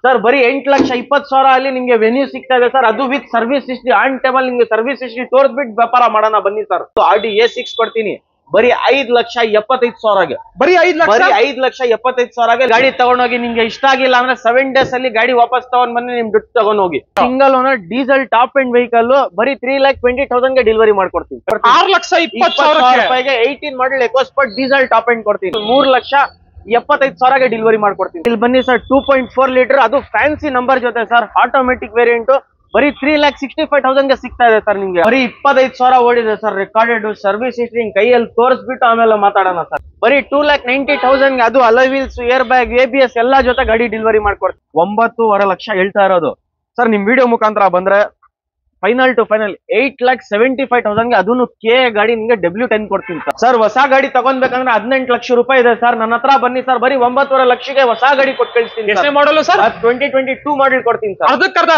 Sir ಬರೀ 8,20,000 ಅಲ್ಲಿ ನಿಮ್ಗೆ ವೆನ್ಯೂ ಸಿಗ್ತಾ ಇದೆ ಸರ್. ಅದು with service history on table ನಿಮ್ಗೆ ಸರ್ವಿಸ್ ಹಿಸ್ಟ್ರಿ ತೋರ್ಸ್ಬಿಟ್ಟು ವ್ಯಾಪಾರ ಮಾಡೋಣ ಬನ್ನಿ ಸರ್. ಆರ್ಡಿ A6 ಕೊಡ್ತೀನಿ ಬರೀ 5,75,000ಗೆ. ಬರೀ 5,75,000ಗೆ ಗಾಡಿ ತಗೊಂಡೋಗಿ ನಿಮ್ಗೆ ಇಷ್ಟ ಆಗಿಲ್ಲ ಅಂದ್ರೆ 7 days ಅಲ್ಲಿ ಗಾಡಿ ವಾಪಸ್ ತಗೊಂಡ್ ಬನ್ನಿ, ನಿಮ್ ದುಡ್ಡು ತಗೊಂಡ್ ಹೋಗಿ. Single owner diesel top end vehicle ಬರೀ 3,20,000ಗೆ ಡೆಲಿವರಿ ಮಾಡ್ಕೊಡ್ತೀನಿ. 6,20,000 18 ಮಾಡಲ್ ಎಕೋಸ್ಪೋರ್ಟ್ ಡೀಸೆಲ್ ಟಾಪ್ ಅಂಡ್ ಕೊಡ್ತೀನಿ. 3,75,000ಗೆ ಡೆಲಿವರಿ ಮಾಡ್ಕೊಡ್ತೀನಿ. ಇಲ್ಲಿ ಬನ್ನಿ ಸರ್, 2.4 ಲೀಟರ್ ಅದು ಫ್ಯಾನ್ಸಿ ನಂಬರ್ ಜೊತೆ ಸರ್, ಆಟೋಮೆಟಿಕ್ ವೇರಿಯಂಟ್ ಬರೀ 3,65,000ಗೆ ಸಿಗ್ತಾ ಇದೆ ಸರ್. ನಿಮ್ಗೆ ಬರೀ 25,000 ಓಡಿದೆ ಸರ್. ರೆಕಾರ್ಡೆಡ್ ಸರ್ವಿಸ್ ಹಿಸ್ಟ್ರಿ ಕೈಯಲ್ಲಿ ತೋರಿಸ್ಬಿಟ್ಟು ಆಮೇಲೆ ಮಾತಾಡೋಣ ಸರ್. ಬರೀ 2,90,000ಗೆ ಅದು alloy wheels, air bag, ABS ಎಲ್ಲಾ ಜೊತೆ ಗಾಡಿ ಡೆಲಿವರಿ ಮಾಡ್ಕೊಡ್ತೀವಿ. 9.5 ಲಕ್ಷ ಹೇಳ್ತಾ ಇರೋದು ಸರ್. ನಿಮ್ ವಿಡಿಯೋ ಮುಖಾಂತರ ಬಂದ್ರೆ ಫೈನಲ್ ಟು ಫೈನಲ್ 8,75,000ಗೆ ಅದನ್ನು ಕೆ ಗಾಡಿ ನಿಮ್ಗೆ W10 ಕೊಡ್ತೀನಿ ಸರ್. ಹೊಸ ಗಾಡಿ ತಗೊಂಡ್ಬೇಕಂದ್ರೆ 18 ಲಕ್ಷ ರೂಪಾಯಿ ಇದೆ ಸರ್. ನನ್ನ ಹತ್ರ ಬನ್ನಿ ಸರ್, ಬರೀ 9.5 ಲಕ್ಷಕ್ಕೆ ಹೊಸ ಗಾಡಿ ಕೊಟ್ಟು ಕಳಿಸ್ತೀನಿ. ಮಾಡಲು ಸರ್ 2022 ಮಾಡಲ್ ಕೊಡ್ತೀನಿ ಸರ್. ಅರ್ಧಕ್ಕರ್ಧ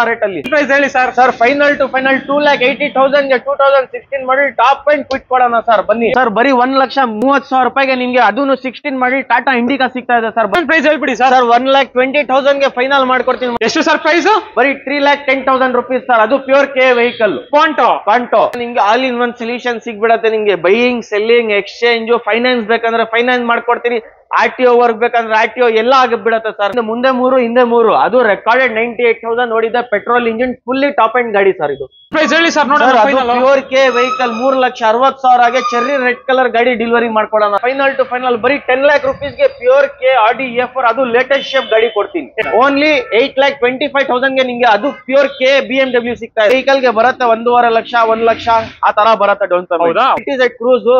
ರೇಟ್ ಅಲ್ಲಿ ಪ್ರೈಸ್ ಹೇಳಿ sir. Sir final to final 2,80,000ಗೆ 2016 ಮಾಡಲ್ ಟಾಪ್ ಅಂಡ್ ಕ್ವಿಟ್ ಕೊಡೋಣ ಸರ್. ಬನ್ನಿ ಸರ್, ಬರೀ 1,30,000 ರೂಪಾಯಿಗೆ ನಿಮ್ಗೆ ಅದನ್ನು 16 ಮಾಡಲ್ ಟಾಟಾ ಇಂಡಿಕಾ ಸಿಗ್ತಾ ಇದೆ ಸರ್. ಪ್ರೈಸ್ ಹೇಳ್ಬಿಡಿ ಸರ್. 1,20,000ಗೆ ಫೈನಲ್ ಮಾಡ್ಕೊಡ್ತೀನಿ. ಎಷ್ಟು ಸರ್ ಪ್ರೈಸ್? ಬರೀ 3,10,000 ರುಪೀಸ್ ಸರ್. ಅದು ಪ್ಯೂರ್ ಕೆ ವೆಹಿಕಲ್ ಕಾಂಟೋ. ನಿಮ್ಗೆ ಆಲ್ ಇನ್ ಒನ್ ಸೊಲ್ಯೂಷನ್ ಸಿಗ್ಬಿಡತ್ತೆ. ನಿಮ್ಗೆ ಬೈಯಿಂಗ್, ಸೆಲ್ಲಿಂಗ್, ಎಕ್ಸ್ಚೇಂಜ್, ಫೈನಾನ್ಸ್ ಬೇಕಂದ್ರೆ ಫೈನಾನ್ಸ್ ಮಾಡ್ಕೊಡ್ತೀನಿ. RTO ವರ್ಕ್ ಬೇಕಂದ್ರೆ RTO ಎಲ್ಲ ಆಗಿಬಿಡತ್ತೆ ಸರ್. ಮುಂದೆ 3 ಹಿಂದೆ 3 ಅದು ರೆಕಾರ್ಡೆಡ್ 98,000 ನೋಡಿದೆ petrol engine fully top end ಗಾಡಿ ಸರ್. ಇದು ಪ್ರೈಸ್ ಹೇಳಿ ಸರ್. ಪ್ಯೂರ್ ಕೆ ವೆಹಿಕಲ್ 3,60,000ಗೆ ಚೆರ್ರಿ ರೆಡ್ ಕಲರ್ ಗಾಡಿ ಡೆಲಿವರಿ ಮಾಡ್ಕೊಡೋಣ. ಫೈನಲ್ ಟು ಫೈನಲ್ ಬರೀ 10 lakh rupeesಗೆ ಪ್ಯೂರ್ ಕೆ ಆಡಿ A4 ಅದು ಲೇಟೆಸ್ಟ್ ಶೇಪ್ ಗಾಡಿ ಕೊಡ್ತೀನಿ. ಓನ್ಲಿ 8,25,000ಗೆ ನಿಮ್ಗೆ ಅದು ಪ್ಯೂರ್ ಕೆ BMW ಸಿಗ್ತಾ ಇದೆ. ವೆಹಿಕಲ್ ಗೆ ಬರುತ್ತೆ 1.5 ಲಕ್ಷ 1 ಲಕ್ಷ ಆ ತರ ಬರುತ್ತೆ down payment. It is A cruise.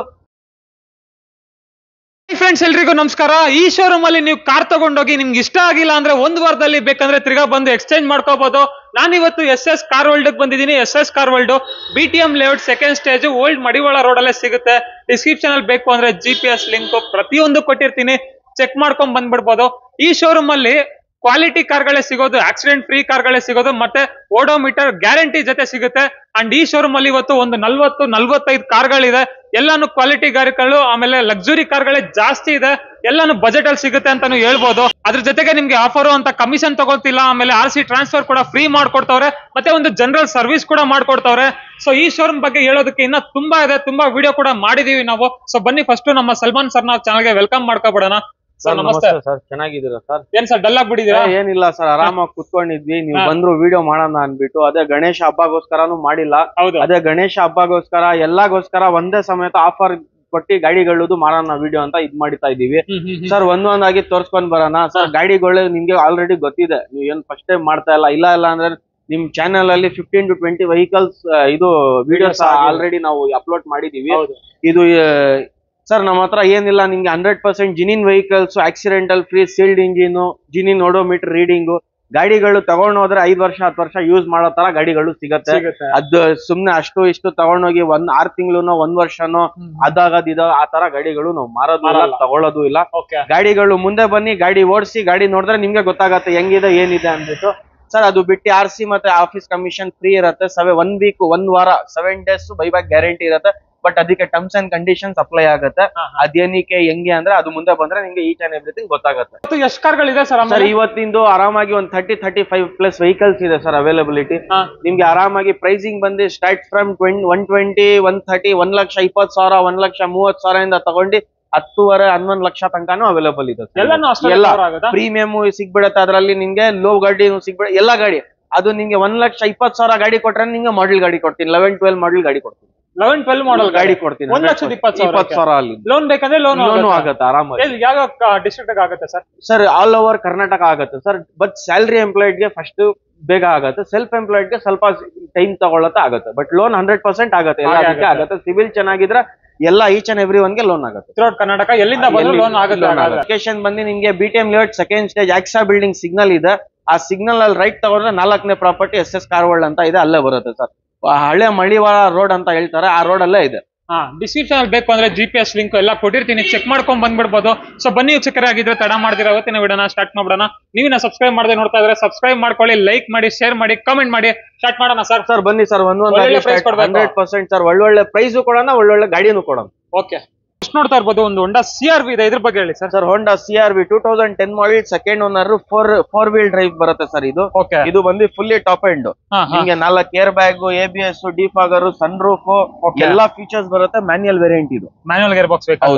Friends ಎಲ್ರಿಗೂ ನಮಸ್ಕಾರ. ಈ ಶೋರೂಮ್ ಅಲ್ಲಿ ನೀವು ಕಾರ್ ತಗೊಂಡೋಗಿ ನಿಮ್ಗೆ ಇಷ್ಟ ಆಗಿಲ್ಲ ಅಂದ್ರೆ 1 ವಾರದಲ್ಲಿ ಬೇಕಂದ್ರೆ ತಿರ್ಗಾ ಬಂದು ಎಕ್ಸ್ಚೇಂಜ್ ಮಾಡ್ಕೋಬಹುದು. ನಾನಿವತ್ತು SS ಕಾರ್ ವರ್ಲ್ಡ್ ಬಂದಿದ್ದೀನಿ. SS car world BTM layout second stage old Madiwala road ಅಲ್ಲೇ ಸಿಗುತ್ತೆ. ಡಿಸ್ಕ್ರಿಪ್ಷನ್ ಅಲ್ಲಿ ಬೇಕು ಅಂದ್ರೆ GPS ಲಿಂಕ್ ಪ್ರತಿಯೊಂದು ಕೊಟ್ಟಿರ್ತೀನಿ, ಚೆಕ್ ಮಾಡ್ಕೊಂಡ್ ಬಂದ್ಬಿಡ್ಬೋದು. ಈ ಶೋರೂಮ್ ಅಲ್ಲಿ ಕ್ವಾಲಿಟಿ ಕಾರ್ಗಳೇ ಸಿಗೋದು, ಆಕ್ಸಿಡೆಂಟ್ ಫ್ರೀ ಕಾರ್ಗಳೇ ಸಿಗೋದು, ಮತ್ತೆ ಓಡೋಮೀಟರ್ ಗ್ಯಾರಂಟಿ ಜೊತೆ ಸಿಗುತ್ತೆ. ಅಂಡ್ ಈ ಶೋರೂಮ್ ಅಲ್ಲಿ ಇವತ್ತು ಒಂದು 40-45 ಕಾರ್ಗಳಿದೆ. ಎಲ್ಲಾನು ಕ್ವಾಲಿಟಿ ಗಾಡಿಗಳು, ಆಮೇಲೆ ಲಕ್ಸುರಿ ಕಾರ್ಗಳೇ ಜಾಸ್ತಿ ಇದೆ. ಎಲ್ಲಾನು ಬಜೆಟ್ ಅಲ್ಲಿ ಸಿಗುತ್ತೆ ಅಂತಾನು ಹೇಳ್ಬೋದು. ಅದ್ರ ಜೊತೆಗೆ ನಿಮ್ಗೆ ಆಫರ್ ಅಂತ ಕಮಿಷನ್ ತಗೋತಿಲ್ಲ, ಆಮೇಲೆ RC ಟ್ರಾನ್ಸ್ಫರ್ ಕೂಡ ಫ್ರೀ ಮಾಡ್ಕೊಡ್ತವ್ರೆ, ಮತ್ತೆ ಒಂದು ಜನರಲ್ ಸರ್ವಿಸ್ ಕೂಡ ಮಾಡ್ಕೊಡ್ತವ್ರೆ. ಸೊ ಈ ಶೋರೂಮ್ ಬಗ್ಗೆ ಹೇಳೋದಕ್ಕೆ ಇನ್ನ ತುಂಬಾ ಇದೆ, ತುಂಬಾ ವಿಡಿಯೋ ಕೂಡ ಮಾಡಿದೀವಿ ನಾವು. ಸೊ ಬನ್ನಿ ಫಸ್ಟ್ ನಮ್ಮ ಸಲ್ಮಾನ್ ಸರ್ ನಾವು ಚಾನಲ್ಗೆ ವೆಲ್ಕಮ್ ಮಾಡ್ಕೊಬಿಡೋಣ. ಸರ್ ನಮಸ್ತೆ ಸರ್. ಚೆನ್ನಾಗಿದ್ದೀರಾ ಸರ್? ಏನ್ ಸರ್ ಡಲ್ ಆಗ್ಬಿಟ್ಟಿದ್ದೀರಾ? ಏನಿಲ್ಲ ಸರ್, ಆರಾಮಾಗಿ ಕುತ್ಕೊಂಡಿದ್ವಿ. ನೀವು ಬಂದ್ರು ವಿಡಿಯೋ ಮಾಡೋಣ ಅನ್ಬಿಟ್ಟು. ಅದೇ ಗಣೇಶ ಹಬ್ಬಗೋಸ್ಕರನು ಮಾಡಿಲ್ಲ. ಅದೇ ಗಣೇಶ ಹಬ್ಬಗೋಸ್ಕರ ಎಲ್ಲಾಗೋಸ್ಕರ ಒಂದೇ ಸಮೇತ ಆಫರ್ ಕೊಟ್ಟಿ ಗಾಡಿಗಳದು ಮಾಡೋಣ ವಿಡಿಯೋ ಅಂತ ಇದ್ ಮಾಡ್ತಾ ಇದೀವಿ ಸರ್. ಒಂದೊಂದಾಗಿ ತೋರ್ಸ್ಕೊಂಡ್ ಬರೋಣ ಸರ್. ಗಾಡಿಗಳು ನಿಮ್ಗೆ ಆಲ್ರೆಡಿ ಗೊತ್ತಿದೆ, ನೀವ್ ಏನ್ ಫಸ್ಟ್ ಟೈಮ್ ಮಾಡ್ತಾ ಇಲ್ಲ ಅಂದ್ರೆ ನಿಮ್ ಚಾನೆಲ್ ಅಲ್ಲಿ 15 to 20 ವೆಹಿಕಲ್ಸ್ ಇದು ವಿಡಿಯೋಸ್ ಆಲ್ರೆಡಿ ನಾವು ಅಪ್ಲೋಡ್ ಮಾಡಿದೀವಿ. ಇದು ಸರ್ ನಮ್ಮ ಹತ್ರ ಏನಿಲ್ಲ, ನಿಮ್ಗೆ 100% genuine vehicles, accidental free, sealed engine, genuine odometer reading ಗಾಡಿಗಳು ತಗೊಂಡ್ ಹೋದ್ರೆ 5 ವರ್ಷ 10 ವರ್ಷ ಯೂಸ್ ಮಾಡೋ ತರ ಗಾಡಿಗಳು ಸಿಗತ್ತೆ. ಅದು ಸುಮ್ನೆ ಅಷ್ಟು ಇಷ್ಟು ತಗೊಂಡೋಗಿ 6 ತಿಂಗಳು 1 ವರ್ಷನೋ ಅದಾಗದಿದ ಆ ತರ ಗಾಡಿಗಳು ನಾವು ಮಾರೋದು ಇಲ್ಲ, ತಗೊಳ್ಳೋದು ಇಲ್ಲ. ಗಾಡಿಗಳು ಮುಂದೆ ಬನ್ನಿ, ಗಾಡಿ ಓಡಿಸಿ, ಗಾಡಿ ನೋಡಿದ್ರೆ ನಿಮ್ಗೆ ಗೊತ್ತಾಗತ್ತೆ ಹೆಂಗಿದೆ ಏನಿದೆ ಅಂದ್ಬಿಟ್ಟು ಸರ್. ಅದು ಬಿಟ್ಟು RC ಮತ್ತೆ ಆಫೀಸ್ ಕಮಿಷನ್ ಫ್ರೀ ಇರುತ್ತೆ. 1 ವೀಕ್ 1 ವಾರ 7 days ಬೈಬ್ಯಾಕ್ ಗ್ಯಾರಂಟಿ ಇರುತ್ತೆ. ಬಟ್ ಅದಕ್ಕೆ ಟರ್ಮ್ಸ್ ಅಂಡ್ ಕಂಡೀಷನ್ಸ್ ಅಪ್ಲೈ ಆಗುತ್ತೆ. ಅದೇನಿಕೆ ಹೆಂಗೆ ಅಂದ್ರೆ ಅದು ಮುಂದೆ ಬಂದ್ರೆ ನಿಮ್ಗೆ ಈಚ್ ಅಂಡ್ ಎವ್ರಿಥಿಂಗ್ ಗೊತ್ತಾಗುತ್ತೆ. ಎಷ್ಟು ಕಾರ್ಗಳಿದೆ ಸರ್? ಇವತ್ತಿಂದು ಆರಾಮಾಗಿ ಒಂದು 30-35+ ವೆಹಿಕಲ್ಸ್ ಇದೆ ಸರ್ ಅವೈಲಬಿಲಿಟಿ. ನಿಮ್ಗೆ ಆರಾಮಾಗಿ ಪ್ರೈಸಿಂಗ್ ಬಂದು ಸ್ಟಾರ್ಟ್ ಫ್ರಮ್ 120, 130, 1,20,000, 1,30,000 ಇಂದ ತಗೊಂಡು 10.5-11 ಲಕ್ಷ ತನಕನೂ ಅವೈಲೇಬಲ್ ಇದೆ. ಎಲ್ಲ ಪ್ರೀಮಿಯಂ ಸಿಗ್ಬಿಡತ್ತೆ. ಅದರಲ್ಲಿ ನಿಮ್ಗೆ ಲೋ ಗಾಡಿ ಸಿಗ್ಬಿಡ ಎಲ್ಲ ಗಾಡಿ. ಅದು ನಿಮ್ಗೆ 1,20,000 ಗಾಡಿ ಕೊಟ್ರೆ ನಿಮ್ಗೆ ಮಾಡೆಲ್ ಗಾಡಿ ಕೊಡ್ತೀನಿ. 11-12 ಮಾಡೆಲ್ ಗಾಡಿ ಕೊಡ್ತೀನಿ. 11-12 ಮಾಡೆಲ್ ಗಾಡಿ ಕೊಡ್ತೀನಿ. 1,20,000 ಅಲ್ಲಿ ಲೋನ್ ಬೇಕಂದ್ರೆ ಲೋನ್ ಆಗುತ್ತೆ ಆರಾಮಾಗಿ. ಯಾವ ಡಿಸ್ಟ್ರಿಕ್ಟ್ ಆಗುತ್ತೆ sir? Sir all over Karnataka ಆಗುತ್ತೆ ಸರ್. ಬಟ್ ಸ್ಯಾಲರಿ ಎಂಪ್ಲಾಯ್ಡ್ ಗೆ ಫಸ್ಟ್ ಬೇಗ ಆಗುತ್ತೆ, ಸೆಲ್ಫ್ ಎಂಪ್ಲಾಯ್ಡ್ ಗೆ ಸ್ವಲ್ಪ ಟೈಮ್ ತಗೊಳ್ಳತ್ತೆ ಆಗುತ್ತೆ. ಬಟ್ ಲೋನ್ 100% ಆಗುತ್ತೆ, ಎಲ್ಲದಕ್ಕೆ ಆಗುತ್ತೆ. ಸಿವಿಲ್ ಚೆನ್ನಾಗಿದ್ರೆ ಎಲ್ಲ ಈಚ್ ಅಂಡ್ ಎವ್ರಿ ಒನ್ ಗೆ ಲೋನ್ ಆಗುತ್ತೆ. ಥ್ರೂಔಟ್ ಕರ್ನಾಟಕ ಎಲ್ಲಿಂದ ಬಂದ್ರು ಲೋನ್ ಆಗುತ್ತೆ. ಲೊಕೇಶನ್ ಬಂದು ನಿಮ್ಗೆ BTM layout second stage Akzo building signal ಇದೆ. ಆ ಸಿಗ್ನಲ್ ಅಲ್ಲಿ ರೈಟ್ ತಗೊಂಡ್ರೆ 4ನೇ ಪ್ರಾಪರ್ಟಿ SS ಕಾರ್ ವರ್ಲ್ಡ್ ಅಂತ ಇದೆ, ಅಲ್ಲೇ ಬರುತ್ತೆ ಸರ್. ಹಳೆ ಮಡಿವಾಳ ರೋಡ್ ಅಂತ ಹೇಳ್ತಾರೆ, ಆ ರೋಡ್ ಅಲ್ಲೇ ಇದೆ. ಡಿಸ್ಕ್ರಿಪ್ಷನ್ ಅಲ್ಲಿ ಬೇಕು ಅಂದ್ರೆ GPS ಲಿಂಕ್ ಎಲ್ಲ ಕೊಟ್ಟಿರ್ತೀನಿ, ಚೆಕ್ ಮಾಡ್ಕೊಂಡ್ ಬಂದ್ಬಿಡ್ಬೋದು. ಸೊ ಬನ್ನಿ ವೀಕ್ಷಕರೇ, ಆಗಿದ್ರೆ ತಡ ಮಾಡಿದ್ರೆ ಅವತ್ತಿನ ವಿಡಿಯೋನ ಸ್ಟಾರ್ಟ್ ಮಾಡ್ಬಿಡೋಣ. ನೀವಿನ ಸಬ್ಸ್ಕ್ರೈಬ್ ಮಾಡದೆ ನೋಡ್ತಾ ಇದ್ರೆ ಸಬ್ಸ್ಕ್ರೈಬ್ ಮಾಡ್ಕೊಳ್ಳಿ, ಲೈಕ್ ಮಾಡಿ, ಶೇರ್ ಮಾಡಿ, ಕಾಮೆಂಟ್ ಮಾಡಿ. ಸ್ಟಾರ್ಟ್ ಮಾಡೋಣ ಸರ್. ಸರ್ ಬನ್ನಿ ಸರ್, 100% ಸರ್. ಒಳ್ಳೊಳ್ಳೆ ಪ್ರೈಸ್ ಕೊಡೋಣ, ಒಳ್ಳೊಳ್ಳೆ ಗಾಡಿನೂ ಕೊಡೋಣ. ಓಕೆ ಎಷ್ಟು ನೋಡ್ತಾ ಇರ್ಬೋದು ಒಂದು ಹೊಂಡಾ CRV ಇದೆ, ಇದ್ರ ಬಗ್ಗೆ ಹೇಳಿ sir. Sir Honda CRV 2010 model second owner four wheel drive ಬರುತ್ತೆ ಸರ್. ಇದು ಬಂದು ಫುಲ್ಲಿ ಟಾಪ್ ಎಂಡ್. ನಿಮ್ಗೆ 4 air bag, ABS, defogger, sun roof ಎಲ್ಲಾ ಫೀಚರ್ಸ್ ಬರುತ್ತೆ. ಮ್ಯಾನ್ಯಲ್ ವೇರಿಯಂಟ್ ಇದು. ಮ್ಯಾನ್ಯಲ್ ಗೇರ್ ಬಾಕ್ಸ್ ಬೇಕು.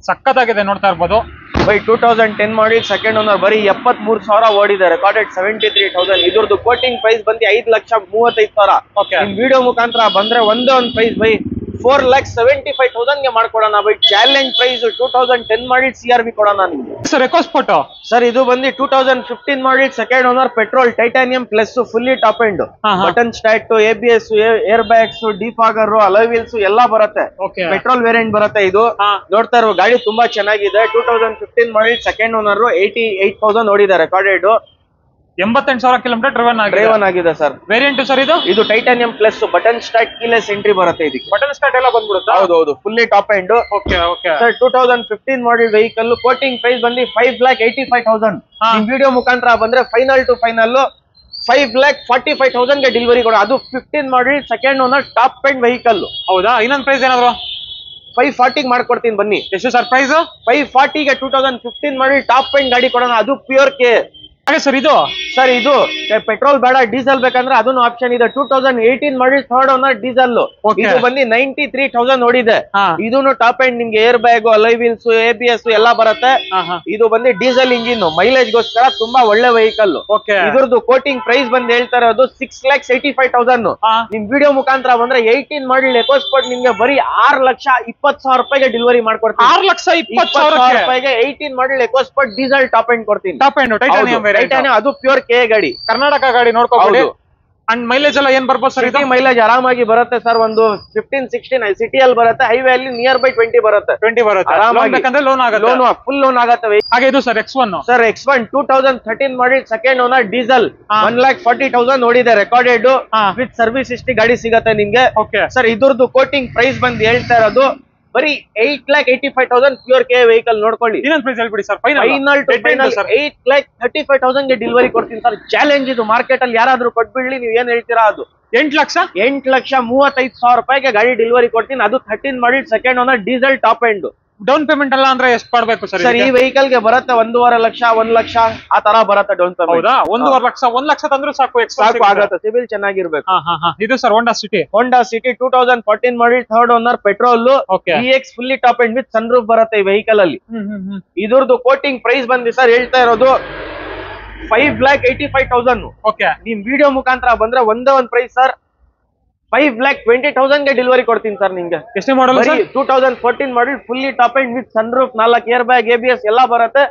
ಸಕ್ಕತ್ತಾಗಿದೆ ನೋಡ್ತಾ ಇರ್ಬೋದು. ಬೈ 2010 ಮಾಡಲ್ ಸೆಕೆಂಡ್ ಓನರ್ ಬರೀ 73,000 ಓಡಿದೆ. ರೆಕಾರ್ಡೆಡ್ 73,000. ಇದ್ರದ್ದು ಕೋಟಿಂಗ್ ಪ್ರೈಸ್ ಬಂದು 5,35,000. ನಿಮ್ ವಿಡಿಯೋ ಮುಖಾಂತರ ಬಂದ್ರೆ ಒಂದೇ ಒಂದು ಪ್ರೈಸ್ ಬೈ 4,75,000 ಗೆ ಮಾಡ್ಕೊಡೋಣ ಬೈ. ಚಾಲೆಂಜ್ ಪ್ರೈಸ್ 2010 ಮಾಡಲ್ CRV ಕೊಡೋಣ ನಿಮ್ಗೆ. ಸರ್ ಎಕೋಸ್ಪೋರ್ಟ್ ಸರ್ ಇದು ಬಂದು 2015 ಮಾಡಲ್ second owner petrol titanium plus fully top end. Button start, ABS, air bags, defogger, alloy wheels ಎಲ್ಲಾ ಬರುತ್ತೆ. ಪೆಟ್ರೋಲ್ ವೇರಿಯಂಟ್ ಬರುತ್ತೆ ಇದು. ನೋಡ್ತಾ ಇರೋ ಗಾಡಿ ತುಂಬಾ ಚೆನ್ನಾಗಿದೆ. 2015 ಮಾಡಲ್ ಸೆಕೆಂಡ್ ಓನರ್ 88,000 ಓಡಿದೆ. ರೆಕಾರ್ಡೆಡ್ 88,000 ಕಿಲೋಮೀಟರ್ ಡ್ರೈವನ್ ಆಗಿದೆ ಸರ್. ವೇರಿಯಂಟ್ ಸರ್ ಇದು titanium plus button start, keyless entry ಬರುತ್ತೆ. ಇದಕ್ಕೆ ಬಟನ್ ಸ್ಟಾರ್ಟ್ ಎಲ್ಲ ಬಂದ್ಬಿಡುತ್ತೆ. ಹೌದು, fully top end. Sir 2015 model vehicle quoting price ಬಂದು 5,85,000. ನಿಮ್ ವಿಡಿಯೋ ಮುಖಾಂತರ ಬಂದ್ರೆ ಫೈನಲ್ ಟು ಫೈನಲ್ 5,45,000 ಗೆ ಡೆಲಿವರಿ ಕೊಡ. ಅದು 15 ಮಾಡಲ್ second owner top end vehicle. ಹೌದಾ? ಇನ್ನೊಂದು ಪ್ರೈಸ್ ಏನಾದ್ರು 540 ಮಾಡ್ಕೊಡ್ತೀನಿ ಬನ್ನಿ. ಎಷ್ಟು ಸರ್ ಪ್ರೈಸ್? 540 ಗೆ 2015 ಮಾಡಲ್ ಟಾಪ್ ಎಂಡ್ ಗಾಡಿ ಕೊಡೋಣ. ಅದು ಪ್ಯೂರ್ ಕೆ. ಸರ್ ಇದು ಪೆಟ್ರೋಲ್ ಬೇಡ, ಡೀಸೆಲ್ ಬೇಕಂದ್ರೆ ಅದನ್ನು ಆಪ್ಷನ್ ಇದೆ. 2018 ಮಾಡಲ್ ಥರ್ಡ್ ಓನರ್ ಡೀಸೆಲ್. ಇದು ಬಂದು 93,000 ಓಡಿದೆ. ಇದನ್ನು ಟಾಪ್ ಎಂಡ್. ನಿಮ್ಗೆ air bag, alloy wheels, ABS ಎಲ್ಲಾ ಬರುತ್ತೆ. ಇದು ಬಂದು ಡೀಸೆಲ್ ಇಂಜಿನ್. ಮೈಲೇಜ್ ಗೋಸ್ಕರ ತುಂಬಾ ಒಳ್ಳೆ ವೆಹಿಕಲ್. ಇದ್ರದ್ದು ಕೋಟಿಂಗ್ ಪ್ರೈಸ್ ಬಂದು ಹೇಳ್ತಾ ಇರೋದು 6,85,000. ನಿಮ್ ವಿಡಿಯೋ ಮುಖಾಂತರ ಬಂದ್ರೆ 18 ಮಾಡಲ್ ಎಕೋಸ್ಪೋರ್ಟ್ ನಿಮ್ಗೆ ಬರೀ 6,20,000 ರೂಪಾಯಿಗೆ ಡೆಲಿವರಿ ಮಾಡ್ಕೊಡ್ತೀನಿ. 6,20,000 ರೂಪಾಯಿಗೆ 18 ಮಾಡಲ್ ಎಕೋಸ್ಪೋರ್ಟ್ ಡೀಸೆಲ್ ಟಾಪ್ ಎಂಡ್ ಕೊಡ್ತೀನಿ. ಟಾಪ್ ಎಂಡ್ ಟೈಟಾನಿಯಂ ಅದು ಪ್ಯೂರ್ ಕೆ ಗಾಡಿ. ಕರ್ನಾಟಕ ಗಾಡಿ ನೋಡ್ಕೋಬಹುದು. ಅಂಡ್ ಮೈಲೇಜ್ ಎಲ್ಲ ಏನ್ ಬರ್ಬೋದು ಸರ್? ಇದು ಮೈಲೇಜ್ ಆರಾಮಾಗಿ ಬರುತ್ತೆ ಸರ್. ಒಂದು 15-16 ಸಿಟಿಯಲ್ಲಿ ಬರುತ್ತೆ. ಹೈವೇ ಅಲ್ಲಿ ನಿಯರ್ ಬೈ 20 ಬರುತ್ತೆ. ಬೇಕಂದ್ರೆ ಲೋನ್ ಆಗುತ್ತೆ. ಫುಲ್ ಲೋನ್ ಆಗುತ್ತೆ. ಹಾಗೆ ಇದು sir X1. Sir X1 2013 model second owner diesel 1,40,000 ಓಡಿದೆ. ರೆಕಾರ್ಡೆಡ್ ವಿತ್ ಸರ್ವಿಸ್ ಹಿಸ್ಟ್ರಿ ಗಾಡಿ ಸಿಗತ್ತೆ ನಿಮ್ಗೆ. ಸರ್ ಇದ್ರದ್ದು ಕೋಟಿಂಗ್ ಪ್ರೈಸ್ ಬಂದು ಹೇಳ್ತಾ ಇರೋದು ಬರೀ 8,85,000 ಪ್ಯೂರ್ ಕೆ ವೆಹಿಕಲ್. ನೋಡ್ಕೊಳ್ಳಿ. ಇನ್ನೊಂದು ಪ್ರೈಸ್ ಹೇಳ್ಬಿಡಿ ಸರ್. ಫೈನಲ್ 8,35,000 ಗೆ ಡೆಲಿವರಿ ಕೊಡ್ತೀನಿ ಸರ್. ಚಾಲೆಂಜ್ ಇದು. ಮಾರ್ಕೆಟ್ ಅಲ್ಲಿ ಯಾರಾದ್ರೂ ಕೊಟ್ಬಿಡ್ಲಿ, ನೀವ್ ಏನ್ ಹೇಳ್ತೀರಾ ಅದು 8,35,000 ರೂಪಾಯಿಗೆ ಗಾಡಿ ಡೆಲಿವರಿ ಕೊಡ್ತೀನಿ. ಅದು 13 ಮಾಡಲ್ second owner diesel top end. Down payment ಎಲ್ಲ ಅಂದ್ರೆ ಎಷ್ಟು ಪಡ್ಬೇಕು ಸರ್? ಸರ್ ಈ ವೆಹಿಕಲ್ ಗೆ ಬರುತ್ತೆ 1.5 ಲಕ್ಷ, 1 ಲಕ್ಷ ಆ ತರ ಬರುತ್ತೆ ಡೌನ್ ಪೇಮೆಂಟ್. ಹೌದಾ? 1.5 ಲಕ್ಷ, 1 ಲಕ್ಷ ತಂದ್ರೂ ಸಾಕು ಆಗುತ್ತೆ. ಸಿವಿಲ್ ಚೆನ್ನಾಗಿರ್ಬೇಕು. ಇದು sir Honda City 2014 model third owner petrol EX fully top end with sun roof ಬರುತ್ತೆ ಈ ವೆಹಿಕಲ್ ಅಲ್ಲಿ. ಇದ್ರದ್ದು ಕೋಟಿಂಗ್ ಪ್ರೈಸ್ ಬಂದಿ ಸರ್ ಹೇಳ್ತಾ ಇರೋದು 5,85,000. ನಿಮ್ ವಿಡಿಯೋ ಮುಖಾಂತರ ಬಂದ್ರೆ ಒಂದೇ ಒಂದ್ ಪ್ರೈಸ್ ಸರ್ 5,20,000 ಗೆ ಡೆಲಿವರಿ ಕೊಡ್ತೀನಿ ಸರ್ ನಿಮ್ಗೆ. ಎಷ್ಟು model? 2014 model fully top end with sun roof, 4 air bag, ABS ಎಲ್ಲಾ ಬರುತ್ತೆ.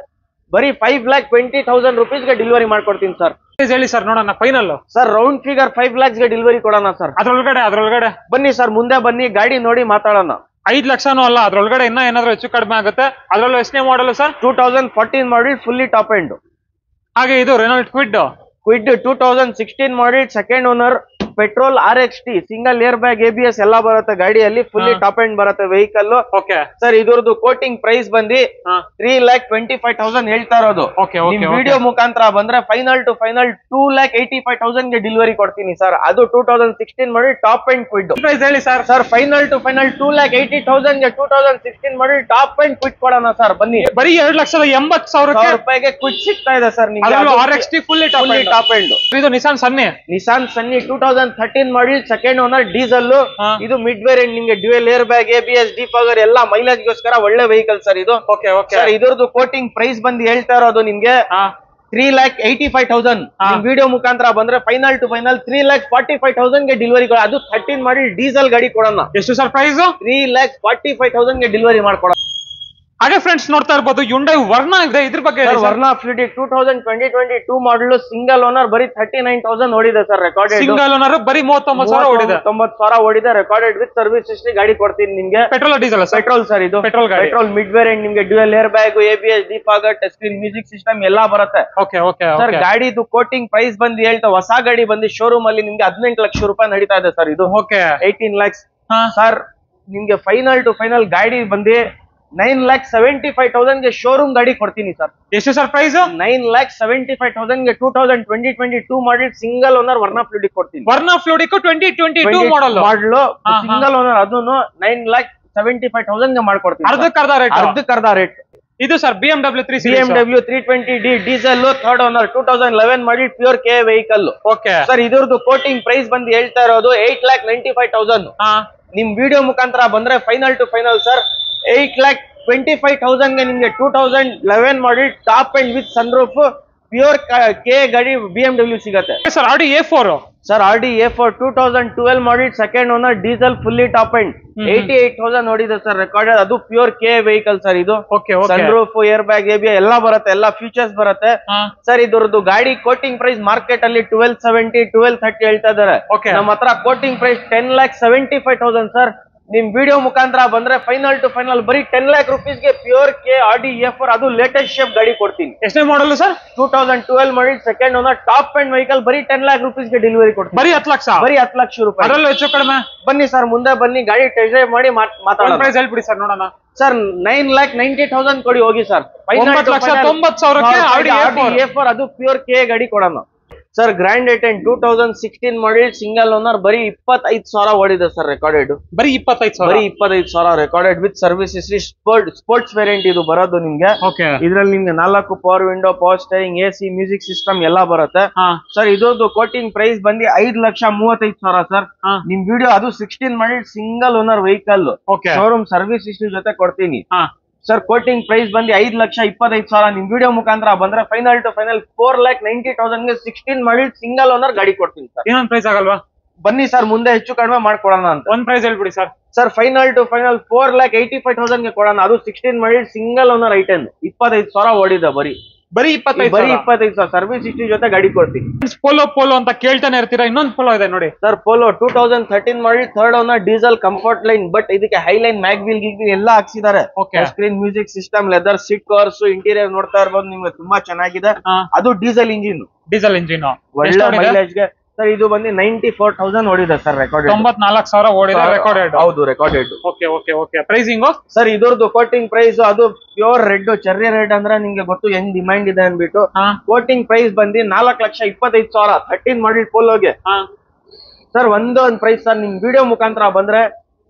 ಬರೀ 5,20,000 rupees ಗೆ ಡೆಲಿವರಿ ಮಾಡ್ಕೊಡ್ತೀನಿ ಸರ್. ಹೇಳಿ ಸರ್ ನೋಡೋಣ final. Sir round figure 5 lakhs ಗೆ ಡೆಲಿವರಿ ಕೊಡೋಣ ಸರ್. ಅದ್ರೊಳಗಡೆ ಬನ್ನಿ ಸರ್, ಮುಂದೆ ಬನ್ನಿ, ಗಾಡಿ ನೋಡಿ ಮಾತಾಡೋಣ. 5 ಲಕ್ಷನೂ ಅಲ್ಲ, ಅದ್ರೊಳಗಡೆ ಇನ್ನ ಏನಾದ್ರು ಹೆಚ್ಚು ಕಡಿಮೆ ಆಗುತ್ತೆ. ಅದ್ರಲ್ಲೂ ಎಷ್ಟನೇ model sir? 2014 model fully top end. ಹಾಗೆ ಇದು ರೆನಾಲ್ಟ್ ಕ್ವಿಡ್ 2016 ಮಾಡಲ್ second owner petrol RXT single air bag, ABS ಎಲ್ಲ ಬರುತ್ತೆ ಗಾಡಿಯಲ್ಲಿ. ಫುಲ್ಲಿ ಟಾಪ್ ಎಂಡ್ ಬರುತ್ತೆ ವೆಹಿಕಲ್. ಸರ್ ಇದ್ರದ್ದು ಕೋಟಿಂಗ್ ಪ್ರೈಸ್ ಬಂದು 3,25,000 ಹೇಳ್ತಾ ಇರೋದು. ವಿಡಿಯೋ ಮುಖಾಂತರ ಬಂದ್ರೆ ಫೈನಲ್ ಟು ಫೈನಲ್ 2,85,000 ಗೆ ಡೆಲಿವರಿ ಕೊಡ್ತೀನಿ ಸರ್. ಅದು 2016 model top end Kwid. Price ಹೇಳಿ sir. Sir final to final 2,80,000 ಗೆ 2016 ಮಾಡಲ್ ಟಾಪ್ ಎಂಡ್ ಕ್ವಿಡ್ ಕೊಡೋಣ ಸರ್. ಬನ್ನಿ. ಬರೀ 2,80,000 ರೂಪಾಯಿಗೆ ಕ್ವಿಡ್ ಸಿಗ್ತಾ ಇದೆ ಸರ್ ನಿಮ್ಗೆ. RXT fully top end. ಇದು Nissan Sunny 2013 model second owner diesel. ಇದು ಮಿಡ್ ವೇರಿಯಂಟ್. ನಿಮ್ಗೆ dual air bag, ABS, defogger ಎಲ್ಲ ಮೈಲೇಜ್ ಗೋಸ್ಕರ ಒಳ್ಳೆ ವೆಹಿಕಲ್ ಸರ್ ಇದು. ಸರ್ ಇದ್ರದ್ದು ಕೋಟಿಂಗ್ ಪ್ರೈಸ್ ಬಂದು ಹೇಳ್ತಾ ಇರೋದು ನಿಮ್ಗೆ 3,85,000. ವಿಡಿಯೋ ಮುಖಾಂತರ ಬಂದ್ರೆ ಫೈನಲ್ ಟು ಫೈನಲ್ 3,45,000 ಗೆ ಡೆಲಿವರಿ. ಅದು 13 ಮಾಡಲ್ ಡೀಸೆಲ್ ಗಾಡಿ ಕೊಡೋಣ. ಎಷ್ಟು ಸರ್ ಪ್ರೈಸ್? 3,45,000 ಗೆ ಡೆಲಿವರಿ ಮಾಡ್ಕೊಡೋಣ. ಹಾಗೆ ಫ್ರೆಂಡ್ಸ್ ನೋಡ್ತಾ ಇರ್ಬೋದು Hyundai ವರ್ನಾ ಇದೆ. ಇದ್ರ ಬಗ್ಗೆ Verna fluid 2022 model single owner ಬರೀ 39,000 ಓಡಿದೆ ಸರ್. ರೆಕಾರ್ಡೆಡ್ ಸಿಂಗಲ್ ಓನರ್ ಬರೀ 39,000 ಓಡಿದೆ. 90,000 ಓಡಿದೆ. ರೆಕಾರ್ಡೆಡ್ ವಿತ್ ಸರ್ವಿಸ್ ಹಿಸ್ಟ್ರಿ ಗಾಡಿ ಕೊಡ್ತೀನಿ ನಿಮ್ಗೆ. Petrol diesel? ಪೆಟ್ರೋಲ್ ಸರ್ ಇದು. Petrol mid variant. ನಿಮ್ಗೆ dual air bag, ABS, defogger, touch screen, music system ಎಲ್ಲಾ ಬರುತ್ತೆ. ಸರ್ ಗಾಡಿದು ಕೋಟಿಂಗ್ ಪ್ರೈಸ್ ಬಂದು ಹೇಳ್ತಾ ಹೊಸ ಗಾಡಿ ಬಂದು ಶೋರೂಮ್ ಅಲ್ಲಿ ನಿಮ್ಗೆ 18 ಲಕ್ಷ ರೂಪಾಯಿ ನಡೀತಾ ಇದೆ ಸರ್. ಇದು 18 lakhs ಸರ್. ನಿಮ್ಗೆ ಫೈನಲ್ ಟು ಫೈನಲ್ ಗಾಡಿ ಬಂದು 9,75,000 ಗೆ ಶೋರೂಮ್ ಗಾಡಿ ಕೊಡ್ತೀನಿ ಸರ್. ಎಷ್ಟು ಸರ್ ಪ್ರೈಸ್? 9,75,000 ಗೆ 2022 model single owner Verna fluid ಕೊಡ್ತೀನಿ. Verna fluid 2022 model single owner. ಅದನ್ನು 75,000 ಮಾಡ್ಕೊಡ್ತೀನಿ. ಅರ್ಧಕ್ಕರ್ಧ ರೇಟ್. ಇದು sir BMW 320D diesel 3rd owner 2011 ಮಾಡಿ ಪ್ಯೂರ್ ಕೆ ವೆಹಿಕಲ್. ಓಕೆ ಸರ್ ಇದ್ರದ್ದು ಕೋಟಿಂಗ್ ಪ್ರೈಸ್ ಬಂದು ಹೇಳ್ತಾ ಇರೋದು 8,95,000. ನಿಮ್ ವಿಡಿಯೋ ಮುಖಾಂತರ ಬಂದ್ರೆ ಫೈನಲ್ ಟು ಫೈನಲ್ ಸರ್ 8,25,000 ಗೆ ನಿಮ್ಗೆ 2011 ಮಾಡಿ top end with sunroof pure ಕೆ ಗಾಡಿ BMW ಸಿಗತ್ತೆ. Sir Audi A4 sir Audi A4 2012 ಮಾಡಿಡ್ second owner diesel fully top end 88,000 ನೋಡಿದೆ ಸರ್ ರೆಕಾರ್ಡೆಡ್. ಅದು ಪ್ಯೂರ್ ಕೆ ವೆಹಿಕಲ್ ಸರ್ ಇದು. ಸನ್ರೂಫ್ ಏರ್ ಬ್ಯಾಗ್ ABS ಎಲ್ಲ ಬರುತ್ತೆ, ಎಲ್ಲ ಫೀಚರ್ಸ್ ಬರುತ್ತೆ ಸರ್. ಇದ್ರದ್ದು ಗಾಡಿ ಕೋಟಿಂಗ್ ಪ್ರೈಸ್ ಮಾರ್ಕೆಟ್ ಅಲ್ಲಿ 1270 1230 ಹೇಳ್ತಾ ಇದಾರೆ. ನಮ್ಮ ಹತ್ರ ಕೋಟಿಂಗ್ ಪ್ರೈಸ್ 10,75,000 ಸರ್. ನಿಮ್ ವಿಡಿಯೋ ಮುಖಾಂತರ ಬಂದ್ರೆ ಫೈನಲ್ ಟು ಫೈನಲ್ ಬರೀ 10 lakh rupees ಗೆ ಪ್ಯೂರ್ ಕೆ Audi A4 ಅದು ಲೇಟೆಸ್ಟ್ ಶೇಪ್ ಗಾಡಿ ಕೊಡ್ತೀನಿ. ಎಷ್ಟನೇ ಮಾಡಲ್ ಸರ್? 2012 ಮಾಡಿ second owner top end vehicle ಬರೀ 10 lakh rupees ಗೆ ಡೆಲಿವರಿ ಕೊಡ್ತೀನಿ. ಬರೀ 10 ಲಕ್ಷ? ಬರೀ 10 ಲಕ್ಷ ರೂಪಾಯಿ. ಅದರಲ್ಲೂ ಹೆಚ್ಚು ಕಡಿಮೆ ಬನ್ನಿ ಸರ್, ಮುಂದೆ ಬನ್ನಿ, ಗಾಡಿ ಟೆಸ್ಟ್ ಡ್ರೈವ್ ಮಾಡಿ ಮಾತಾಡೋಣ. ಪ್ರೈಸ್ ಹೇಳ್ಬಿಡಿ ಸರ್ ನೋಡೋಣ. ಸರ್ 9,90,000 ಕೊಡಿ ಹೋಗಿ ಸರ್. 9,90,000 Audi A4 ಅದು ಪ್ಯೂರ್ ಕೆ ಗಾಡಿ ಕೊಡೋಣ ಸರ್. ಗ್ರ್ಯಾಂಡ್ ಐಟೆನ್ 2016 ಮಾಡಿಡ್ ಸಿಂಗಲ್ ಓನರ್ ಬರೀ 25,000 ಓಡಿದೆ ಸರ್ ರೆಕಾರ್ಡೆಡ್. ಬರೀ 25,000 recorded with service history. Sports variant ಇದು ಬರೋದು ನಿಮ್ಗೆ. ಇದ್ರಲ್ಲಿ ನಿಮ್ಗೆ 4 power window, power steering, AC, music system ಎಲ್ಲ ಬರುತ್ತೆ ಸರ್. ಇದ್ರದ್ದು ಕೋಟಿಂಗ್ ಪ್ರೈಸ್ ಬಂದು 5,35,000 ಸರ್. ನಿಮ್ ವಿಡಿಯೋ ಅದು 16 ಮಾಡಿಡ್ single owner vehicle showroom service history ಜೊತೆ ಕೊಡ್ತೀನಿ ಸರ್. ಕೋಟಿಂಗ್ ಪ್ರೈಸ್ ಬಂದು 5,25,000. ನಿಮ್ ವಿಡಿಯೋ ಮುಖಾಂತರ ಬಂದ್ರೆ ಫೈನಲ್ ಟು ಫೈನಲ್ 4,90,000 ಗೆ 16 ಮಾಡಿಡ್ ಸಿಂಗಲ್ ಓನರ್ ಗಾಡಿ ಕೊಡ್ತೀನಿ ಸರ್. ಇನ್ನೊಂದು ಪ್ರೈಸ್ ಆಗಲ್ವಾ? ಬನ್ನಿ ಸರ್, ಮುಂದೆ ಹೆಚ್ಚು ಕಡಿಮೆ ಮಾಡ್ಕೊಡೋಣ ಅಂತ. ಒಂದ್ ಪ್ರೈಸ್ ಹೇಳ್ಬಿಡಿ sir. Sir final to final 4,85,000 ಗೆ ಕೊಡೋಣ. ಅದು 16 ಮಾಡಿಡ್ ಸಿಂಗಲ್ ಓನರ್ ಐಟನ್ 25,000 ಓಡಿದೆ ಬರೀ 25,000 ಸರ್ವಿಸ್ ಹಿಸ್ಟ್ರಿ ಜೊತೆ ಗಾಡಿ ಕೊಡ್ತೀನಿ. ಪೋಲೋ ಅಂತ ಕೇಳ್ತಾನೆ ಇರ್ತೀರಾ. ಇನ್ನೊಂದು ಪೋಲೋ ಇದೆ ನೋಡಿ ಸರ್. ಪೋಲೋ 2013 ಮಾಡಿ 3rd owner diesel comfort line, but ಇದಕ್ಕೆ ಹೈಲೈನ್ ಮ್ಯಾಗ್ವಿಲ್ ಗಿಗ್ವಿಲ್ ಎಲ್ಲ ಹಾಕ್ಸಿದ್ದಾರೆ. Screen, music system, leather seat covers, interior ನೋಡ್ತಾ ಇರ್ಬೋದು ನಿಮ್ಗೆ, ತುಂಬಾ ಚೆನ್ನಾಗಿದೆ. ಅದು ಡೀಸೆಲ್ ಇಂಜಿನ್ ಒಳ್ಳೆ ಮೈಲೇಜ್ ಗೆ ಸರ್. ಇದು ಬಂದು 94,000 ಓಡಿದೆ ಸರ್ ರೆಕಾರ್ಡೆಡ್. 94,000 ಓಡಿದೆ ರೆಕಾರ್ಡೆಡ್. ಹೌದು ರೆಕಾರ್ಡೆಡ್. ಓಕೆ ಪ್ರೈಸಿಂಗ್ ಸರ್ ಇದ್ರದ್ದು ಕೋಟಿಂಗ್ ಪ್ರೈಸ್ ಅದು ಪ್ಯೂರ್ ರೆಡ್, ಚೆರ್ರಿ ರೆಡ್ ಅಂದ್ರೆ ನಿಮ್ಗೆ ಗೊತ್ತು ಹೆಂಗ್ ಡಿಮ್ಯಾಂಡ್ ಇದೆ ಅನ್ಬಿಟ್ಟು ಕೋಟಿಂಗ್ ಪ್ರೈಸ್ ಬಂದು 4,25,000 13 ಮಾಡಿಡ್ ಪೋಲೋಗೆ ಸರ್. ಒಂದು ಪ್ರೈಸ್ ಸರ್, ನಿಮ್ ವಿಡಿಯೋ ಮುಖಾಂತರ ಬಂದ್ರೆ